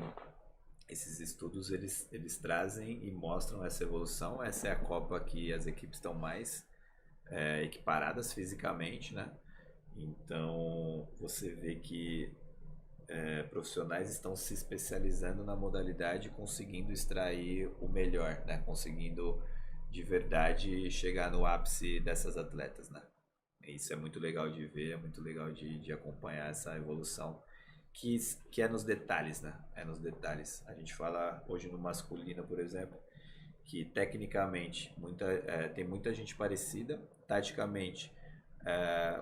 esses estudos eles trazem e mostram essa evolução. Essa é a Copa que as equipes estão mais equiparadas fisicamente, né? Então, você vê que profissionais estão se especializando na modalidade, conseguindo extrair o melhor, né? Conseguindo de verdade chegar no ápice dessas atletas, né? Isso é muito legal de ver, é muito legal de acompanhar essa evolução, que é nos detalhes, né? É nos detalhes. A gente fala hoje no masculino, por exemplo, que tecnicamente tem muita gente parecida, taticamente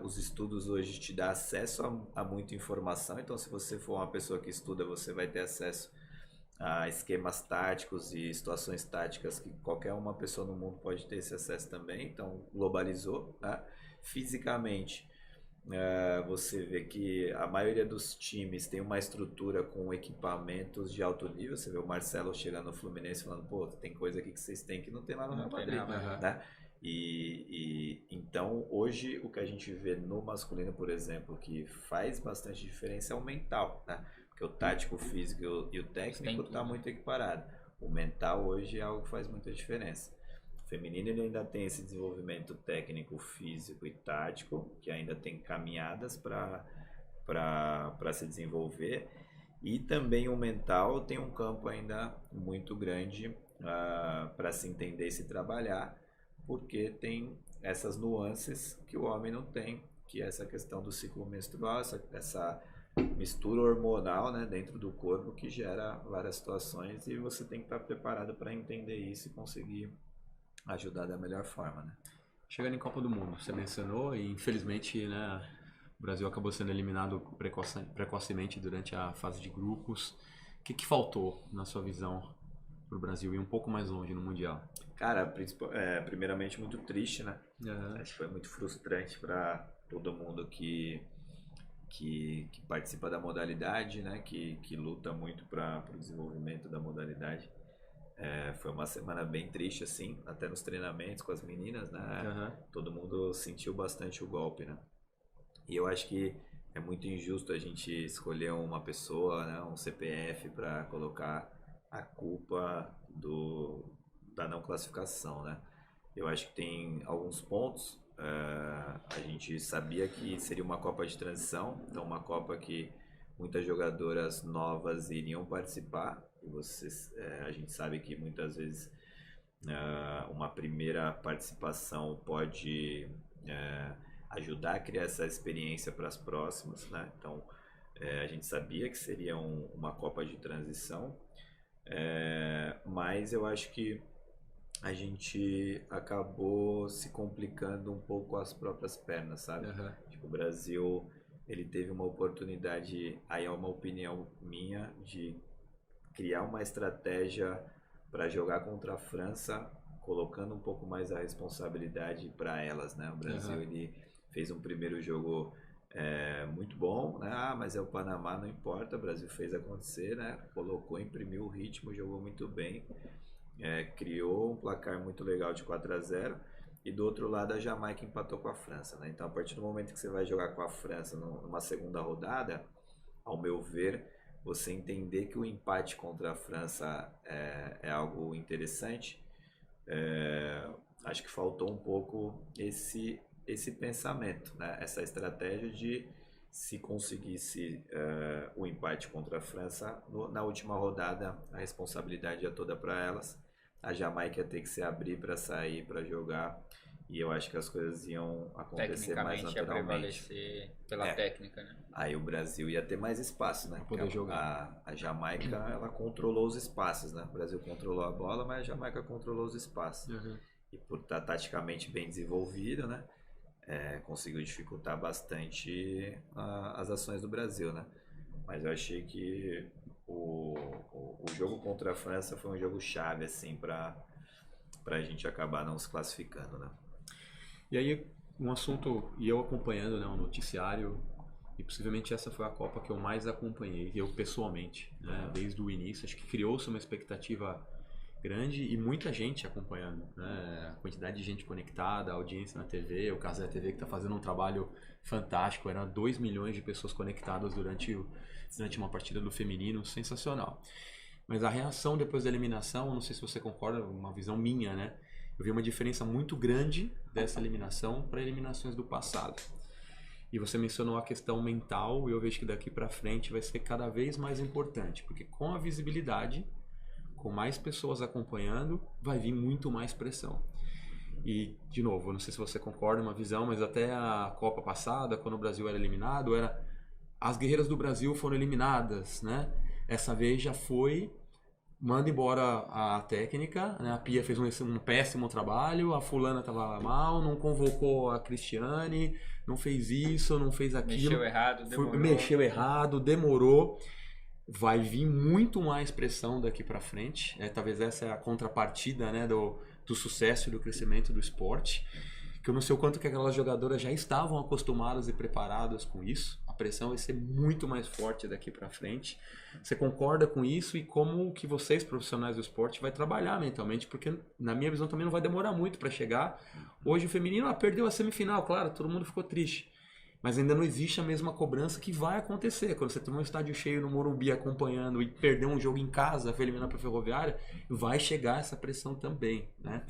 os estudos hoje te dão acesso a muita informação, então se você for uma pessoa que estuda, você vai ter acesso a esquemas táticos e situações táticas que qualquer uma pessoa no mundo pode ter esse acesso também, então globalizou, né? Fisicamente, você vê que a maioria dos times tem uma estrutura com equipamentos de alto nível. Você vê o Marcelo chegando no Fluminense falando, pô, tem coisa aqui que vocês têm que não tem lá no Real Madrid, né? E então hoje o que a gente vê no masculino, por exemplo, que faz bastante diferença é o mental, né? Porque o tático, o físico e o técnico está muito equiparado. O mental hoje é algo que faz muita diferença. Feminino ele ainda tem esse desenvolvimento técnico, físico e tático, que ainda tem caminhadas para se desenvolver, e também o mental tem um campo ainda muito grande para se entender e se trabalhar, porque tem essas nuances que o homem não tem, que é essa questão do ciclo menstrual, essa mistura hormonal, né, dentro do corpo que gera várias situações e você tem que estar preparado para entender isso e conseguir ajudar da melhor forma, né? Chegando em Copa do Mundo, você mencionou e infelizmente, né, o Brasil acabou sendo eliminado precocemente durante a fase de grupos. O que faltou, na sua visão, para o Brasil ir um pouco mais longe no Mundial? Cara, primeiramente muito triste, né? Uhum. Acho que foi muito frustrante para todo mundo que participa da modalidade, né? Que luta muito para o desenvolvimento da modalidade. Foi uma semana bem triste, assim, até nos treinamentos com as meninas, né? Uhum. Todo mundo sentiu bastante o golpe, né? E eu acho que é muito injusto a gente escolher uma pessoa, né, um CPF, para colocar a culpa da não classificação, né? Eu acho que tem alguns pontos. A gente sabia que seria uma Copa de transição, então uma Copa que muitas jogadoras novas iriam participar. E a gente sabe que muitas vezes uma primeira participação pode ajudar a criar essa experiência para as próximas, né? Então a gente sabia que seria uma Copa de transição, mas eu acho que a gente acabou se complicando um pouco as próprias pernas, sabe? Uhum. Tipo, o Brasil, ele teve uma oportunidade, aí é uma opinião minha, de criar uma estratégia para jogar contra a França, colocando um pouco mais a responsabilidade para elas, né? O Brasil, ele fez um primeiro jogo muito bom, né? Mas é o Panamá, não importa, o Brasil fez acontecer, né? Colocou, imprimiu o ritmo, jogou muito bem. Criou um placar muito legal de 4-0 e do outro lado a Jamaica empatou com a França, né? Então a partir do momento que você vai jogar com a França numa segunda rodada, ao meu ver, você entender que o empate contra a França é algo interessante, acho que faltou um pouco esse pensamento, né? Essa estratégia de se conseguisse o empate contra a França na última rodada, a responsabilidade é toda para elas. A Jamaica ia ter que se abrir para sair, para jogar, e eu acho que as coisas iam acontecer mais Tecnicamente ia naturalmente. prevalecer pela técnica, né? Aí o Brasil ia ter mais espaço, né? Pra poder jogar. A Jamaica, ela controlou os espaços, né? O Brasil controlou a bola, mas a Jamaica controlou os espaços. Uhum. E por estar taticamente bem desenvolvido, né? Conseguiu dificultar bastante as ações do Brasil, né? Mas eu achei que o jogo contra a França foi um jogo chave, assim, para a gente acabar não se classificando, né? E aí, um assunto, e eu acompanhando, né, o noticiário, e possivelmente essa foi a Copa que eu mais acompanhei, eu pessoalmente, né, desde o início. Acho que criou-se uma expectativa grande e muita gente acompanhando, né, a quantidade de gente conectada, a audiência na TV, o Casé TV que está fazendo um trabalho fantástico, eram 2 milhões de pessoas conectadas durante uma partida do feminino, sensacional. Mas a reação depois da eliminação, não sei se você concorda, uma visão minha, né? Eu vi uma diferença muito grande dessa eliminação para eliminações do passado. E você mencionou a questão mental, e eu vejo que daqui para frente vai ser cada vez mais importante, porque com a visibilidade, com mais pessoas acompanhando, vai vir muito mais pressão. E, de novo, não sei se você concorda, uma visão, mas até a Copa passada, quando o Brasil era eliminado, as guerreiras do Brasil foram eliminadas, né? Essa vez já foi, manda embora a técnica, né? A Pia fez um péssimo trabalho, a fulana estava mal, não convocou a Cristiane, não fez isso, não fez aquilo. Mexeu errado, demorou. Vai vir muito mais pressão daqui para frente. Talvez essa é a contrapartida, né, do sucesso e do crescimento do esporte. Que eu não sei o quanto que aquelas jogadoras já estavam acostumadas e preparadas com isso. A pressão vai ser muito mais forte daqui para frente. Você concorda com isso e como que vocês, profissionais do esporte, vai trabalhar mentalmente? Porque na minha visão também não vai demorar muito para chegar. Hoje o feminino perdeu a semifinal, claro, todo mundo ficou triste. Mas ainda não existe a mesma cobrança que vai acontecer. Quando você tem um estádio cheio no Morumbi acompanhando e perder um jogo em casa, foi eliminar para a Ferroviária, vai chegar essa pressão também, né?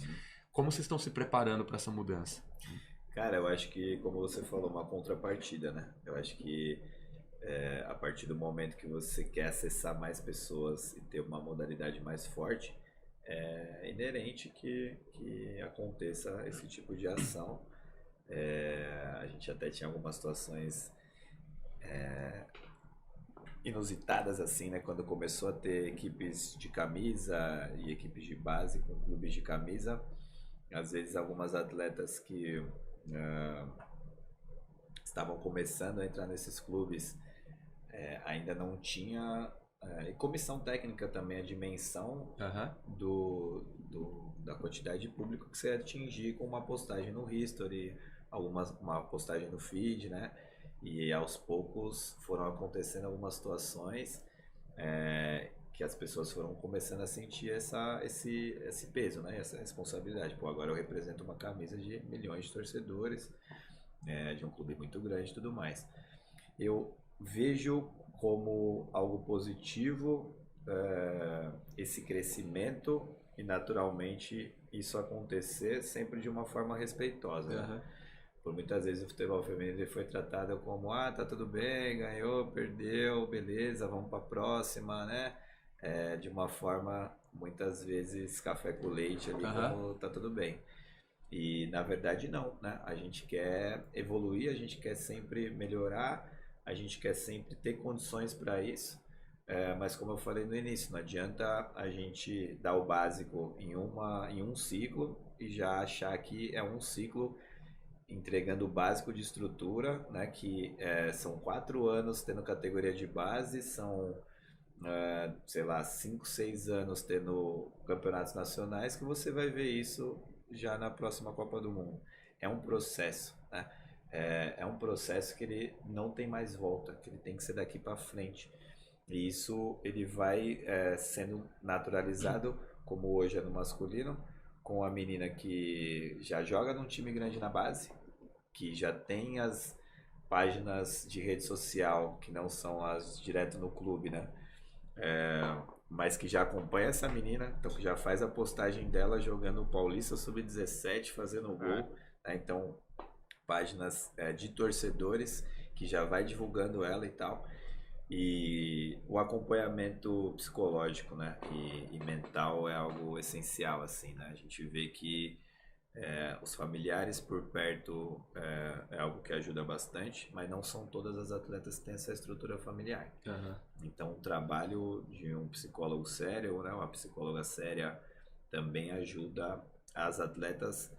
Como vocês estão se preparando para essa mudança? Cara, eu acho que, como você falou, uma contrapartida, né? Eu acho que a partir do momento que você quer acessar mais pessoas e ter uma modalidade mais forte, é inerente que aconteça esse tipo de ação. A gente até tinha algumas situações inusitadas assim, né? Quando começou a ter equipes de camisa e equipes de base com clubes de camisa, às vezes algumas atletas que estavam começando a entrar nesses clubes ainda não tinha e comissão técnica também, a dimensão da quantidade de público que você ia atingir com uma postagem no History, uma postagem no feed, né? E aos poucos foram acontecendo algumas situações que as pessoas foram começando a sentir esse peso, né? Essa responsabilidade. Pô, agora eu represento uma camisa de milhões de torcedores, de um clube muito grande e tudo mais. Eu vejo como algo positivo esse crescimento e naturalmente isso acontecer sempre de uma forma respeitosa, né? Por muitas vezes o futebol feminino foi tratado como tá tudo bem, ganhou, perdeu, beleza, vamos para a próxima, né? De uma forma muitas vezes café com leite ali, como tá tudo bem. E na verdade não, né? A gente quer evoluir, a gente quer sempre melhorar, a gente quer sempre ter condições para isso. Mas como eu falei no início, não adianta a gente dar o básico em um ciclo e já achar que é um ciclo entregando o básico de estrutura, né, que são 4 anos tendo categoria de base, são, sei lá, 5, 6 anos tendo campeonatos nacionais, que você vai ver isso já na próxima Copa do Mundo. É um processo, né? É um processo que ele não tem mais volta, que ele tem que ser daqui para frente. E isso ele vai sendo naturalizado, como hoje é no masculino, com a menina que já joga num time grande na base, que já tem as páginas de rede social, que não são as direto no clube, né? Mas que já acompanha essa menina, então que já faz a postagem dela jogando o Paulista Sub-17, fazendo o gol, né? Então, páginas de torcedores que já vai divulgando ela e tal. E o acompanhamento psicológico, né? E mental é algo essencial, assim, né? A gente vê que os familiares por perto é algo que ajuda bastante, mas não são todas as atletas que têm essa estrutura familiar. Então, o trabalho de um psicólogo sério, né, uma psicóloga séria, também ajuda as atletas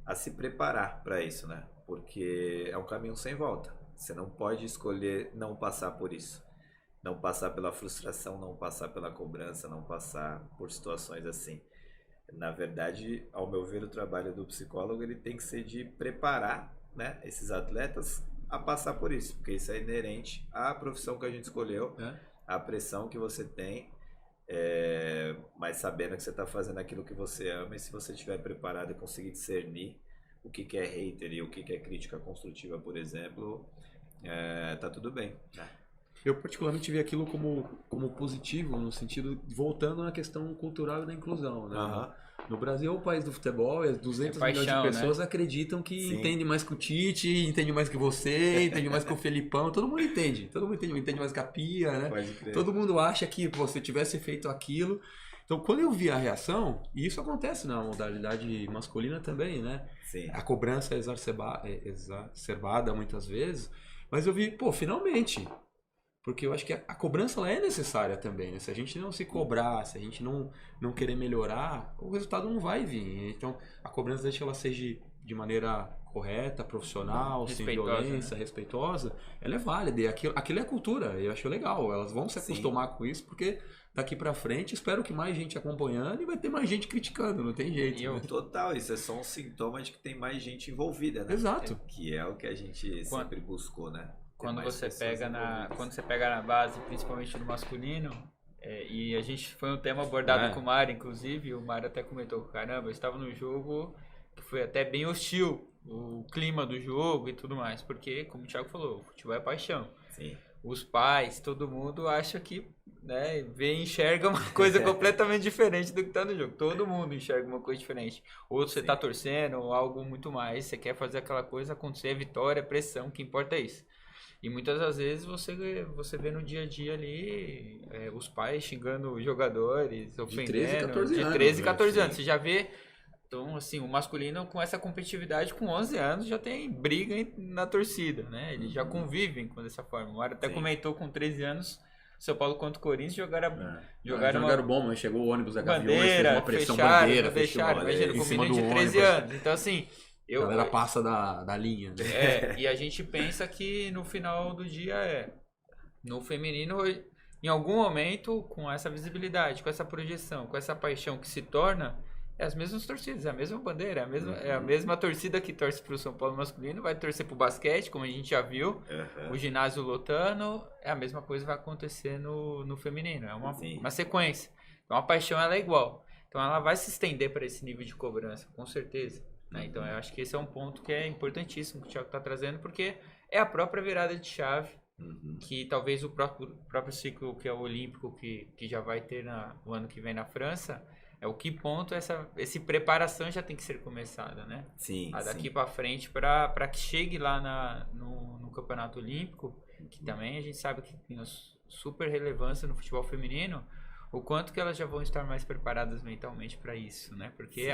a se preparar para isso, né? Porque é um caminho sem volta. Você não pode escolher não passar por isso. Não passar pela frustração, não passar pela cobrança, não passar por situações assim. Na verdade, ao meu ver, o trabalho do psicólogo ele tem que ser de preparar, né, esses atletas a passar por isso, porque isso é inerente à profissão que a gente escolheu, à pressão que você tem, mas sabendo que você está fazendo aquilo que você ama, e se você estiver preparado e conseguir discernir o que é hater e o que é crítica construtiva, por exemplo, tá tudo bem, né? Eu particularmente vi aquilo como positivo, no sentido, voltando à questão cultural e da inclusão, né? No Brasil é o país do futebol, e 200 milhões de pessoas, né, acreditam que entende mais que o Tite, entende mais que você, entende mais que o Felipão, todo mundo entende mais que a Pia, né? Todo mundo acha que se tivesse feito aquilo. Então, quando eu vi a reação, e isso acontece na modalidade masculina também, né? Sim. A cobrança é exacerbada muitas vezes, mas eu vi, finalmente. Porque eu acho que a cobrança ela é necessária também, né? Se a gente não se cobrar, se a gente não querer melhorar, o resultado não vai vir. Então, a cobrança deixa ela seja de maneira correta, profissional, sem violência, né, respeitosa, ela é válida. E aquilo é cultura, eu acho legal. Elas vão se acostumar com isso, porque daqui pra frente espero que mais gente acompanhando e vai ter mais gente criticando, não tem jeito. Né? Total, isso é só um sintoma de que tem mais gente envolvida, né? Exato. Que é o que a gente sempre buscou, né? Quando você pega na base, principalmente no masculino, e a gente foi um tema abordado com o Mário, inclusive, o Mário até comentou, caramba, eu estava no jogo que foi até bem hostil, o clima do jogo e tudo mais, porque, como o Thiago falou, o futebol é paixão. Sim. Os pais, todo mundo acha que, né, enxerga uma coisa completamente diferente do que está no jogo. Todo mundo enxerga uma coisa diferente. Ou você está torcendo, ou algo muito mais, você quer fazer aquela coisa acontecer, vitória, pressão, o que importa é isso. E muitas das vezes você vê no dia a dia ali os pais xingando os jogadores, ofendendo. De 13 e 14 anos. Você já vê, então, assim, o masculino com essa competitividade com 11 anos já tem briga na torcida, né? Eles já convivem com dessa forma. O Mário até comentou com 13 anos, São Paulo contra o Corinthians Jogaram bom, mas chegou o ônibus da Gaviões, fez bandeira, uma pressão, fecharam, fechou imagina, em com cima menino do de 13 ônibus. anos. Então, assim, A galera passa da linha. Né? e a gente pensa que no final do dia no feminino, em algum momento, com essa visibilidade, com essa projeção, com essa paixão que se torna, é as mesmas torcidas, é a mesma bandeira, é a mesma torcida que torce pro São Paulo masculino, vai torcer pro basquete, como a gente já viu, o ginásio lotano, é a mesma coisa que vai acontecer no feminino, é uma sequência. Então a paixão ela é igual, então ela vai se estender para esse nível de cobrança, com certeza. Né? Então eu acho que esse é um ponto que é importantíssimo que o Thiago está trazendo, porque é a própria virada de chave, que talvez o próprio ciclo que é o olímpico, que já vai ter no ano que vem na França, é o que ponto essa preparação já tem que ser começada, né? Sim. Daqui para frente, para que chegue lá no Campeonato Olímpico, que também a gente sabe que tem super relevância no futebol feminino, o quanto que elas já vão estar mais preparadas mentalmente para isso, né? Porque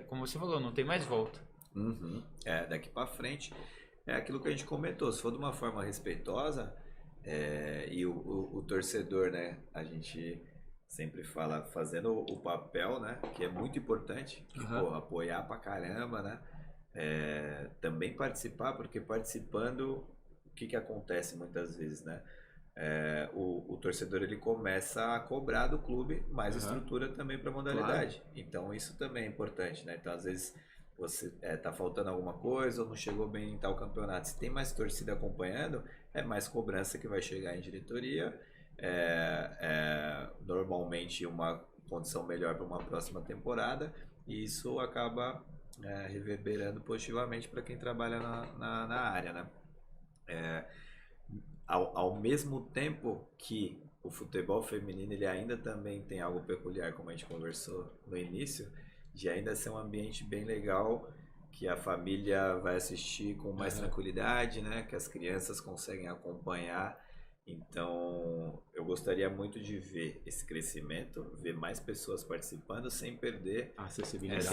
como você falou, não tem mais volta. Daqui para frente é aquilo que a gente comentou, se for de uma forma respeitosa, e o torcedor, né? A gente sempre fala fazendo o papel, né? Que é muito importante, apoiar pra caramba, né? Também participar, porque participando, o que acontece muitas vezes, né? O torcedor ele começa a cobrar do clube mais estrutura também para a modalidade. Claro. Então isso também é importante, né? Então às vezes você tá faltando alguma coisa ou não chegou bem em tal campeonato. Se tem mais torcida acompanhando, é mais cobrança que vai chegar em diretoria. Normalmente uma condição melhor para uma próxima temporada e isso acaba reverberando positivamente para quem trabalha na área, né? Ao mesmo tempo que o futebol feminino ele ainda também tem algo peculiar, como a gente conversou no início, de ainda ser um ambiente bem legal, que a família vai assistir com mais tranquilidade, né? Que as crianças conseguem acompanhar. Então, eu gostaria muito de ver esse crescimento, ver mais pessoas participando sem perder a acessibilidade.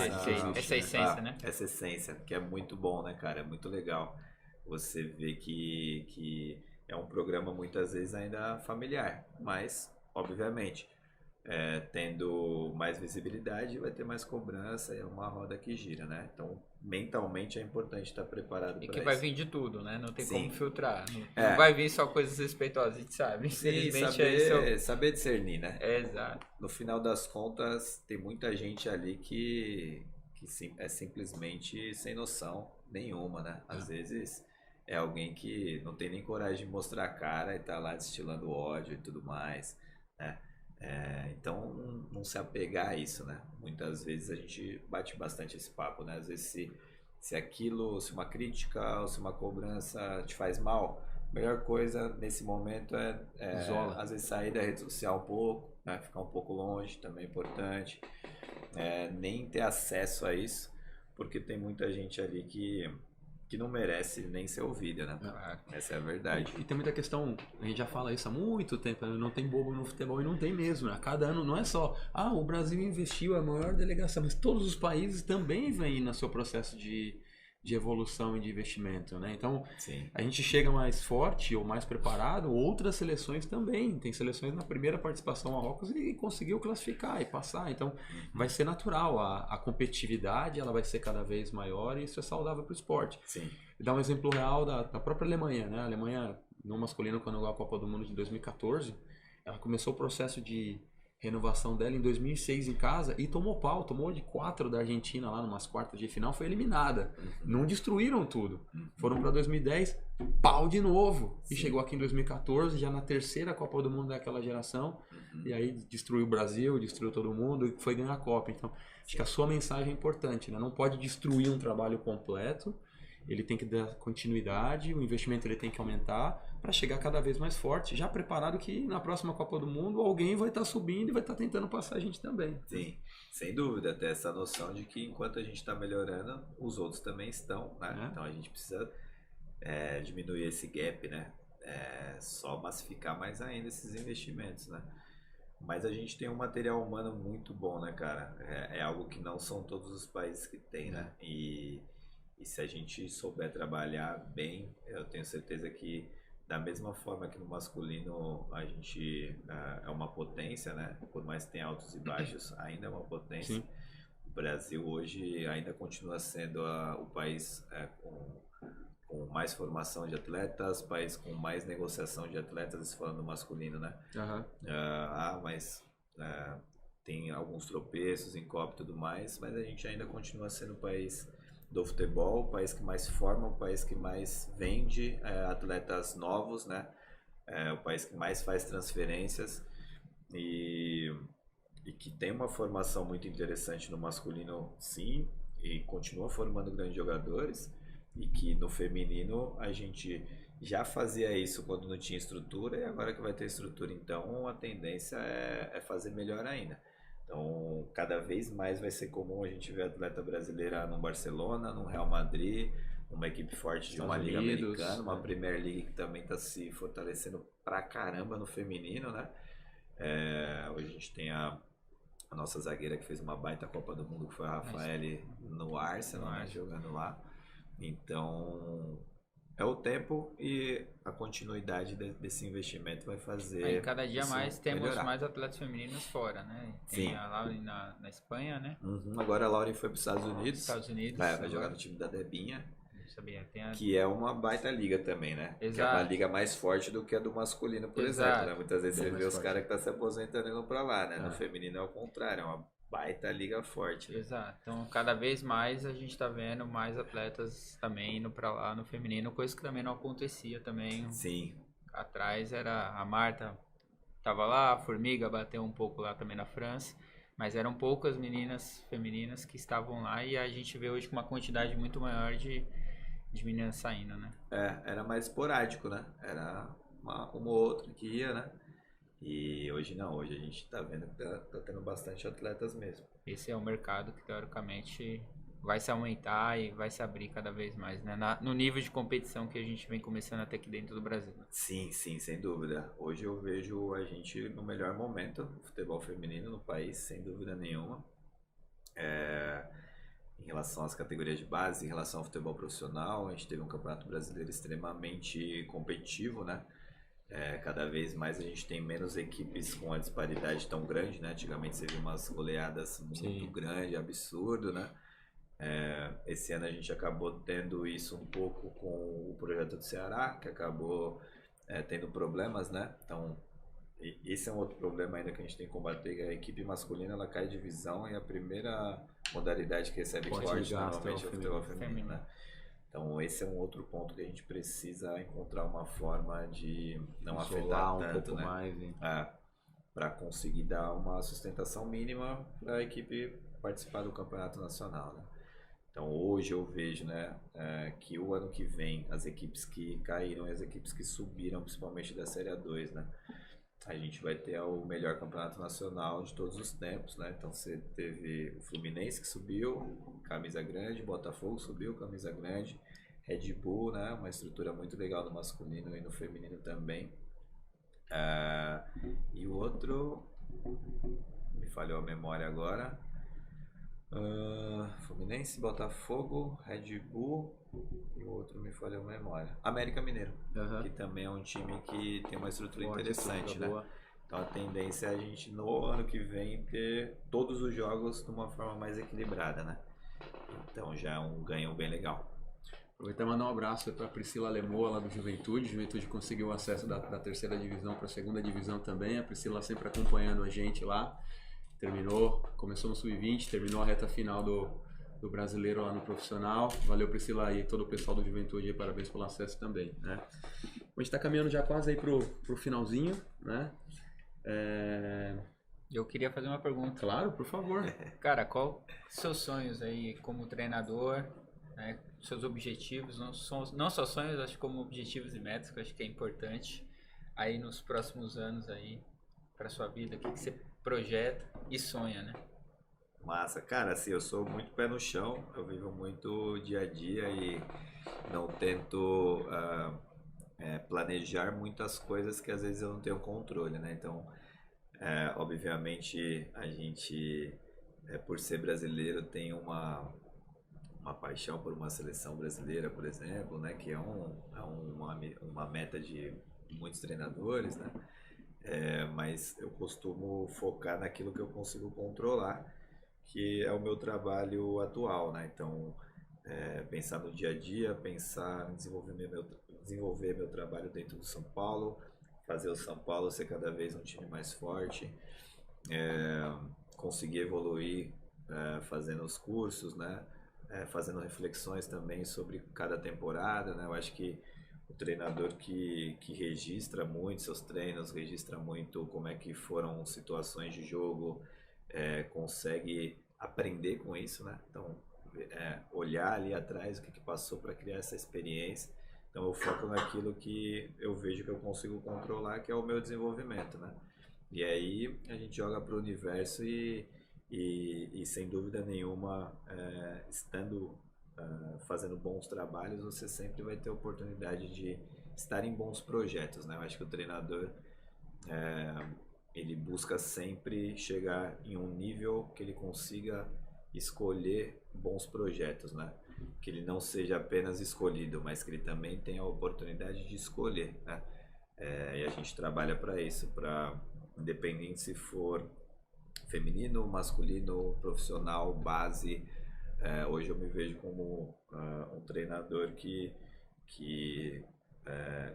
Essa essência, né? Essa essência, que é muito bom, né, cara? É muito legal. Você vê que é um programa muitas vezes ainda familiar, mas, obviamente, tendo mais visibilidade, vai ter mais cobrança, é uma roda que gira, né? Então, mentalmente é importante estar preparado para isso. E que vai vir de tudo, né? Não tem como filtrar. Não vai vir só coisas respeitosas, a gente sabe. Sim, saber discernir, né? Exato. No final das contas, tem muita gente ali que é simplesmente sem noção nenhuma, né? Às vezes é alguém que não tem nem coragem de mostrar a cara e tá lá destilando ódio e tudo mais, né? Então não se apegar a isso, né? Muitas vezes a gente bate bastante esse papo, né? Às vezes se uma crítica ou se uma cobrança te faz mal, a melhor coisa nesse momento às vezes sair da rede social um pouco, né? Ficar um pouco longe também é importante, nem ter acesso a isso, porque tem muita gente ali que não merece nem ser ouvida, né? Essa é a verdade. E tem muita questão, a gente já fala isso há muito tempo, não tem bobo no futebol e não tem mesmo, né? Cada ano não é só, o Brasil investiu a maior delegação, mas todos os países também vêm no seu processo de evolução e de investimento, né? Então, a gente chega mais forte ou mais preparado, outras seleções também. Tem seleções na primeira participação Marrocos e conseguiu classificar e passar. Então, vai ser natural. A competitividade ela vai ser cada vez maior e isso é saudável para o esporte. Sim. Vou dar um exemplo real da própria Alemanha, né? A Alemanha, no masculino, quando ganhou a Copa do Mundo de 2014, ela começou o processo de renovação dela em 2006 em casa e tomou de 4 da Argentina lá numas quartas de final, foi eliminada. Não destruíram tudo. Foram para 2010, pau de novo. E chegou aqui em 2014, já na terceira Copa do Mundo daquela geração, e aí destruiu o Brasil, destruiu todo mundo e foi ganhar a Copa. Então, acho que a sua mensagem é importante, né? Não pode destruir um trabalho completo, ele tem que dar continuidade, o investimento ele tem que aumentar para chegar cada vez mais forte, já preparado que na próxima Copa do Mundo alguém vai estar subindo e vai estar tentando passar a gente também. Sim, sem dúvida, ter essa noção de que enquanto a gente está melhorando, os outros também estão, né? Então a gente precisa diminuir esse gap, né? Só massificar mais ainda esses investimentos, né? Mas a gente tem um material humano muito bom, né, cara? É algo que não são todos os países que tem, né? E se a gente souber trabalhar bem, eu tenho certeza que da mesma forma que no masculino a gente é uma potência, né? Por mais que tenha altos e baixos, ainda é uma potência. Sim. O Brasil hoje ainda continua sendo o país com mais formação de atletas, país com mais negociação de atletas, isso falando do masculino, né? Aham. Mas tem alguns tropeços em Copa e tudo mais, mas a gente ainda continua sendo o país do futebol, o país que mais forma, o país que mais vende atletas novos, né? O país que mais faz transferências e que tem uma formação muito interessante no masculino, sim, e continua formando grandes jogadores, e que no feminino a gente já fazia isso quando não tinha estrutura, e agora que vai ter estrutura, então a tendência é fazer melhor ainda. Então, cada vez mais vai ser comum a gente ver atleta brasileira no Barcelona, no Real Madrid, numa equipe forte de uma Estados liga Unidos, americana, uma Premier League que também está se fortalecendo pra caramba no feminino, né? Hoje a gente tem a nossa zagueira que fez uma baita Copa do Mundo, que foi a Rafaele no Arsenal, né, jogando lá. Então, é o tempo e a continuidade desse investimento vai fazer. Aí cada dia isso mais temos melhorar. mais atletas femininos fora, né? Tem Sim. a Lauren na Espanha, né? Agora a Lauren foi para os Estados Unidos. Estados Unidos. Vai jogar no time da Debinha. Sabia, Que é uma baita liga também, né? Exato. Que é uma liga mais forte do que a do masculino, por Exato. exemplo, né? Muitas vezes Bem você mais vê os forte. caras que estão se aposentando e indo pra lá, né? No feminino é o contrário, é uma baita liga forte. Né? Exato. Então, cada vez mais a gente tá vendo mais atletas também indo pra lá no feminino, coisa que também não acontecia também. Sim. Atrás era a Marta tava lá, a Formiga bateu um pouco lá também na França, mas eram poucas meninas femininas que estavam lá e a gente vê hoje com uma quantidade muito maior de meninas saindo, né? Era mais esporádico, né? Era uma ou outra que ia, né? E hoje não, hoje a gente tá vendo que tá tendo bastante atletas mesmo. Esse é o mercado que teoricamente vai se aumentar e vai se abrir cada vez mais, né? No nível de competição que a gente vem começando até aqui dentro do Brasil. Sim, sem dúvida. Hoje eu vejo a gente no melhor momento do futebol feminino no país, sem dúvida nenhuma. Em relação às categorias de base, em relação ao futebol profissional, a gente teve um campeonato brasileiro extremamente competitivo, né? Cada vez mais a gente tem menos equipes com a disparidade tão grande, né? Antigamente você viu umas goleadas muito grandes, absurdo, né? Esse ano a gente acabou tendo isso um pouco com o projeto do Ceará, que acabou tendo problemas, né? Então, esse é um outro problema ainda que a gente tem que combater, que a equipe masculina ela cai de divisão e a primeira modalidade que recebe corte normalmente é o futebol feminino, né? Então esse é um outro ponto que a gente precisa encontrar uma forma de não afetar tanto, né? Mais, para conseguir dar uma sustentação mínima para a equipe participar do campeonato nacional, né? Então hoje eu vejo, né, que o ano que vem as equipes que caíram e as equipes que subiram, principalmente da Série A2, né, a gente vai ter o melhor campeonato nacional de todos os tempos, né? Então você teve o Fluminense que subiu, camisa grande, Botafogo subiu, camisa grande, Red Bull, né? Uma estrutura muito legal no masculino e no feminino também. E o outro, me falhou a memória agora. Fluminense, Botafogo, Red Bull e o outro me falhou a memória. América Mineiro, que também é um time que tem uma estrutura interessante, né? Boa. Então a tendência é a gente no ano que vem ter todos os jogos de uma forma mais equilibrada, né? Então já é um ganho bem legal. Aproveitar e mandar um abraço para a Priscila Lemoa lá do Juventude. Juventude conseguiu o acesso da terceira divisão para a segunda divisão também. A Priscila sempre acompanhando a gente lá. Começou no Sub-20, terminou a reta final do brasileiro lá no profissional. Valeu, Priscila, e todo o pessoal do Juventude aí, parabéns pelo acesso também, né? A gente está caminhando já quase aí pro finalzinho, né? Eu queria fazer uma pergunta. Claro, por favor. Cara, qual seus sonhos aí como treinador, né? Seus objetivos, não só sonhos, acho como objetivos e metas, que eu acho que é importante aí nos próximos anos aí para sua vida, o que você projeta e sonha, né? Massa, cara, assim, eu sou muito pé no chão, eu vivo muito dia a dia e não tento planejar muitas coisas que às vezes eu não tenho controle, né? Então, obviamente, a gente, por ser brasileiro, tem uma paixão por uma seleção brasileira, por exemplo, né? Que é uma meta de muitos treinadores, né? Mas eu costumo focar naquilo que eu consigo controlar, que é o meu trabalho atual, né? Então, pensar no dia a dia, pensar em desenvolver meu trabalho dentro do São Paulo, fazer o São Paulo ser cada vez um time mais forte, conseguir evoluir fazendo os cursos, né? Fazendo reflexões também sobre cada temporada, né? Eu acho que o treinador que registra muito seus treinos, registra muito como é que foram situações de jogo, consegue aprender com isso, né? Então, olhar ali atrás o que passou para criar essa experiência. Então, eu foco naquilo que eu vejo que eu consigo controlar, que é o meu desenvolvimento, né? E aí a gente joga para o universo e sem dúvida nenhuma, estando fazendo bons trabalhos, você sempre vai ter oportunidade de estar em bons projetos, né? Eu acho que o treinador ele busca sempre chegar em um nível que ele consiga escolher bons projetos, né? Que ele não seja apenas escolhido, mas que ele também tenha a oportunidade de escolher, né? E a gente trabalha para isso, para independente se for feminino, masculino, profissional, base. Hoje eu me vejo como um treinador que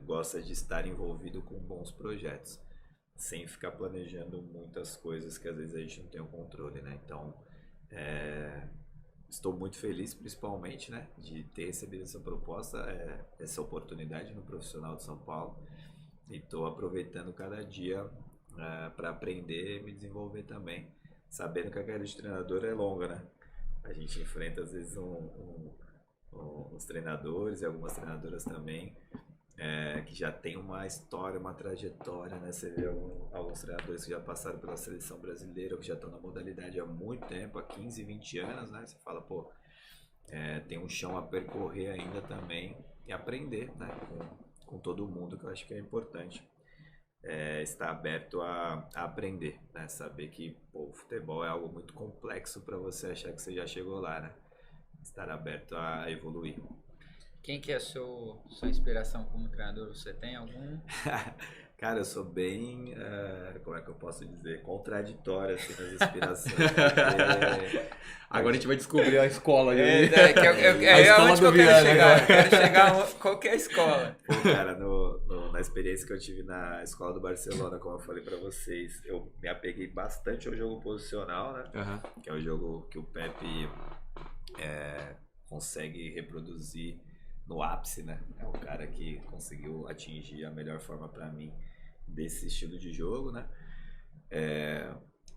gosta de estar envolvido com bons projetos, sem ficar planejando muitas coisas que às vezes a gente não tem o controle, né? Então, estou muito feliz, principalmente, né, de ter recebido essa proposta, essa oportunidade no Profissional de São Paulo, e estou aproveitando cada dia para aprender e me desenvolver também, sabendo que a carreira de treinador é longa, né? A gente enfrenta às vezes os treinadores e algumas treinadoras também, que já tem uma história, uma trajetória, né? Você vê alguns treinadores que já passaram pela seleção brasileira, ou que já estão na modalidade há muito tempo, há 15, 20 anos, né? Você fala, pô, tem um chão a percorrer ainda também e aprender, né? Com todo mundo, que eu acho que é importante. Estar aberto a aprender, né? Saber que o futebol é algo muito complexo para você achar que você já chegou lá, né? Estar aberto a evoluir. Quem que é a sua inspiração como treinador? Você tem algum? Cara, eu sou bem, como é que eu posso dizer, contraditório assim, nas inspirações. Porque... Agora a gente vai descobrir a escola. A escola onde do que eu quero chegar. Eu quero chegar a qualquer escola. Pô, cara, na experiência que eu tive na escola do Barcelona, como eu falei pra vocês, eu me apeguei bastante ao jogo posicional, né? Uhum. Que é o jogo que o Pepe consegue reproduzir no ápice, né? É o cara que conseguiu atingir a melhor forma pra mim desse estilo de jogo, né?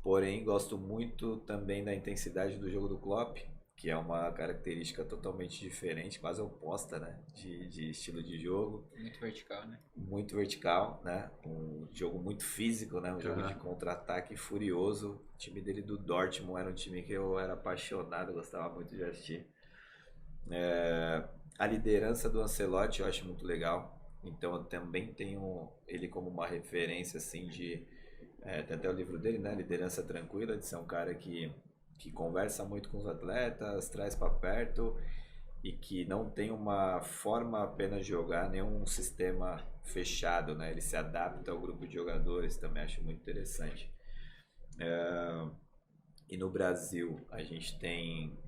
Porém, gosto muito também da intensidade do jogo do Klopp, que é uma característica totalmente diferente, quase oposta, né? De estilo de jogo. Muito vertical, né? Muito vertical, né? Um jogo muito físico, né? Um jogo de contra-ataque furioso. O time dele do Dortmund era um time que eu era apaixonado, gostava muito de assistir. A liderança do Ancelotti eu acho muito legal, então eu também tenho ele como uma referência assim tem até o livro dele, né, Liderança Tranquila, de ser um cara que conversa muito com os atletas, traz para perto e que não tem uma forma apenas de jogar, nenhum sistema fechado, né, ele se adapta ao grupo de jogadores, também acho muito interessante. E no Brasil a gente tem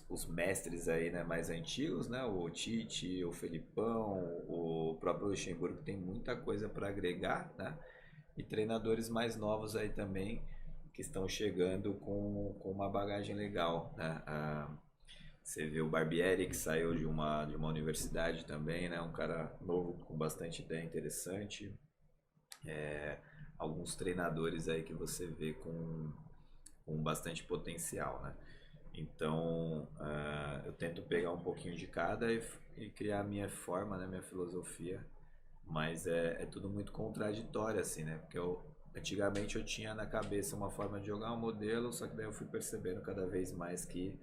os mestres aí, né, mais antigos, né, o Tite, o Felipão, o próprio Luxemburgo, tem muita coisa para agregar, né, e treinadores mais novos aí também que estão chegando com uma bagagem legal, né. Você vê o Barbieri, que saiu de uma universidade também, né, um cara novo com bastante ideia interessante. Alguns treinadores aí que você vê com bastante potencial, né? Então, eu tento pegar um pouquinho de cada e criar a minha forma, né, minha filosofia, mas é tudo muito contraditório, assim, né? Porque antigamente eu tinha na cabeça uma forma de jogar, um modelo, só que daí eu fui percebendo cada vez mais que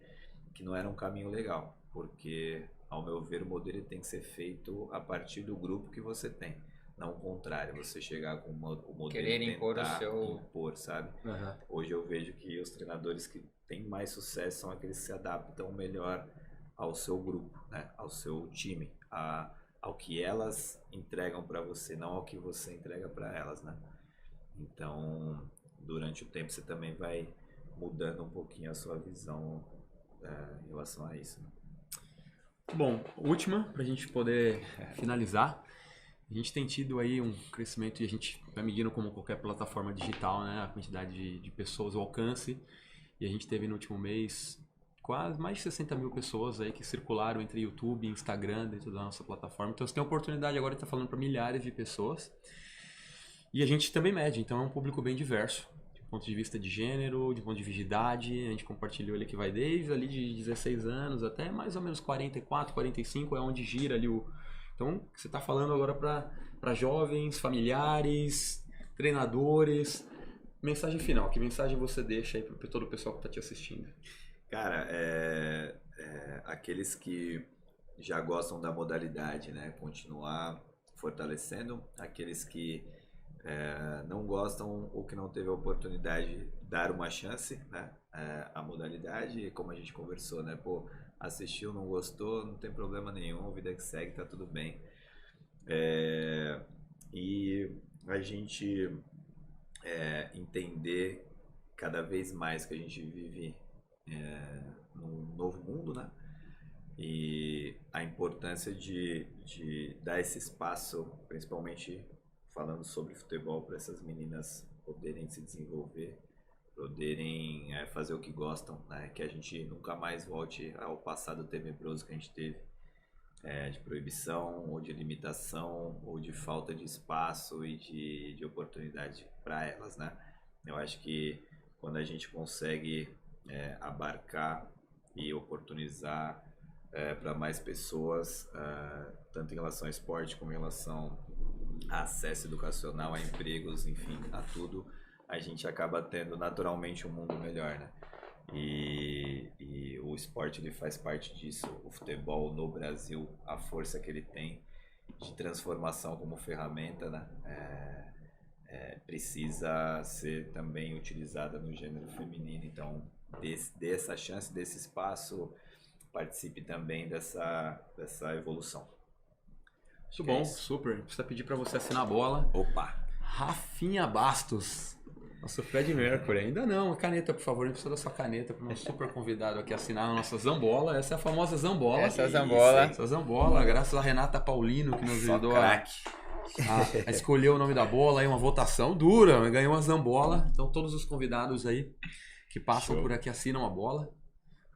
não era um caminho legal, porque, ao meu ver, o modelo tem que ser feito a partir do grupo que você tem. não o contrário, você chegar com o modelo Querer impor o seu... impor, sabe? Uhum. Hoje eu vejo que os treinadores que têm mais sucesso são aqueles que se adaptam melhor ao seu grupo, né? Ao seu time, ao que elas entregam para você, não ao que você entrega para elas, né? Então, durante o tempo você também vai mudando um pouquinho a sua visão em relação a isso, né? Bom, última, para a gente poder finalizar. A gente tem tido aí um crescimento e a gente vai medindo como qualquer plataforma digital, né? A quantidade de pessoas, o alcance. E a gente teve no último mês quase mais de 60 mil pessoas aí que circularam entre YouTube e Instagram dentro da nossa plataforma. Então você tem a oportunidade agora de estar falando para milhares de pessoas. E a gente também mede, então é um público bem diverso. Do ponto de vista de gênero, de ponto de vista de idade, a gente compartilhou ele que vai desde ali de 16 anos até mais ou menos 44, 45, é onde gira ali o... Então, você está falando agora para jovens, familiares, treinadores. Mensagem final, que mensagem você deixa aí para todo o pessoal que está te assistindo? Cara, aqueles que já gostam da modalidade, né? Continuar fortalecendo. Aqueles que não gostam ou que não teve a oportunidade, dar uma chance, né? A modalidade, como a gente conversou, né? Pô, assistiu, não gostou, não tem problema nenhum, vida que segue, tá tudo bem. E a gente entender cada vez mais que a gente vive num novo mundo, né? E a importância de dar esse espaço, principalmente falando sobre futebol, para essas meninas poderem se desenvolver, poderem fazer o que gostam, né? Que a gente nunca mais volte ao passado tenebroso que a gente teve, de proibição, ou de limitação, ou de falta de espaço e de oportunidade para elas, né? Eu acho que quando a gente consegue abarcar e oportunizar para mais pessoas, tanto em relação ao esporte como em relação a acesso educacional, a empregos, enfim, a tudo, a gente acaba tendo naturalmente um mundo melhor, né? E o esporte ele faz parte disso. O futebol no Brasil, a força que ele tem de transformação como ferramenta, né? Precisa ser também utilizada no gênero feminino. Então, dê essa chance, desse espaço, participe também dessa evolução. Muito bom, super. Precisa pedir para você assinar a bola. Opa! Rafinha Bastos. Nosso Fred Mercury. Ainda não. Caneta, por favor. A gente precisa da sua caneta para o nosso super convidado aqui assinar a nossa Zambola. Essa é a famosa Zambola. Essa é a Zambola. Essa Zambola, graças a Renata Paulino, que nos ajudou a escolher o nome da bola. Aí uma votação dura. Ganhou uma Zambola. Então todos os convidados aí que passam por aqui assinam a bola.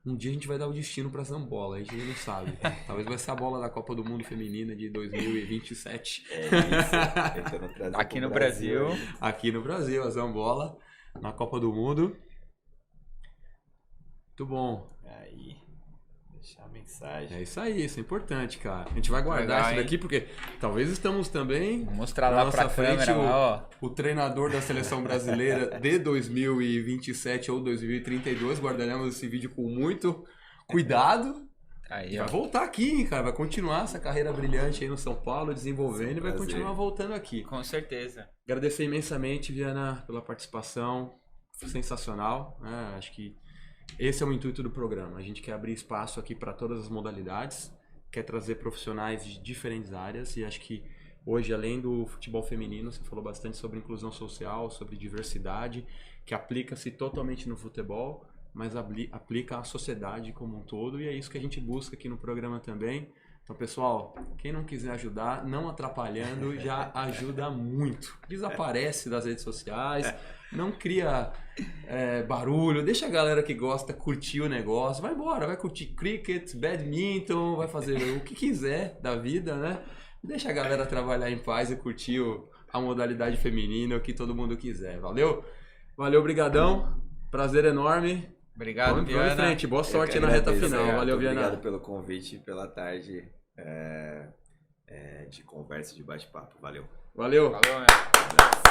Um dia a gente vai dar o destino para essa bola, a gente ainda não sabe. Talvez vai ser a bola da Copa do Mundo Feminina de 2027. Isso. Aqui no Brasil. Aqui no Brasil, a Zambola na Copa do Mundo. Muito bom. Aí, deixar a mensagem. É isso aí, isso é importante, cara. A gente vai guardar Legal, isso daqui porque talvez estamos também... Vou mostrar lá pra câmera, ó. O treinador da seleção brasileira de 2027 ou 2032. Guardaremos esse vídeo com muito cuidado. Aí, vai voltar aqui, hein, cara. Vai continuar essa carreira brilhante aí no São Paulo, desenvolvendo, e vai continuar voltando aqui. Com certeza. Agradecer imensamente, Viana, pela participação. Foi sensacional, né? Acho que esse é o intuito do programa. A gente quer abrir espaço aqui para todas as modalidades, quer trazer profissionais de diferentes áreas, e acho que hoje, além do futebol feminino, você falou bastante sobre inclusão social, sobre diversidade, que aplica-se totalmente no futebol, mas aplica à sociedade como um todo, e é isso que a gente busca aqui no programa também. Então, pessoal, quem não quiser ajudar, não atrapalhando, já ajuda muito. Desaparece das redes sociais, não cria barulho, deixa a galera que gosta curtir o negócio, vai embora, vai curtir cricket, badminton, vai fazer o que quiser da vida, né? Deixa a galera trabalhar em paz e curtir a modalidade feminina, o que todo mundo quiser. Valeu? Valeu, brigadão. Prazer enorme. Obrigado, Viana. Vamos em frente. Boa sorte na reta final. Valeu, Viana. Obrigado pelo convite e pela tarde de conversa, de bate-papo. Valeu. Valeu. Falou, meu.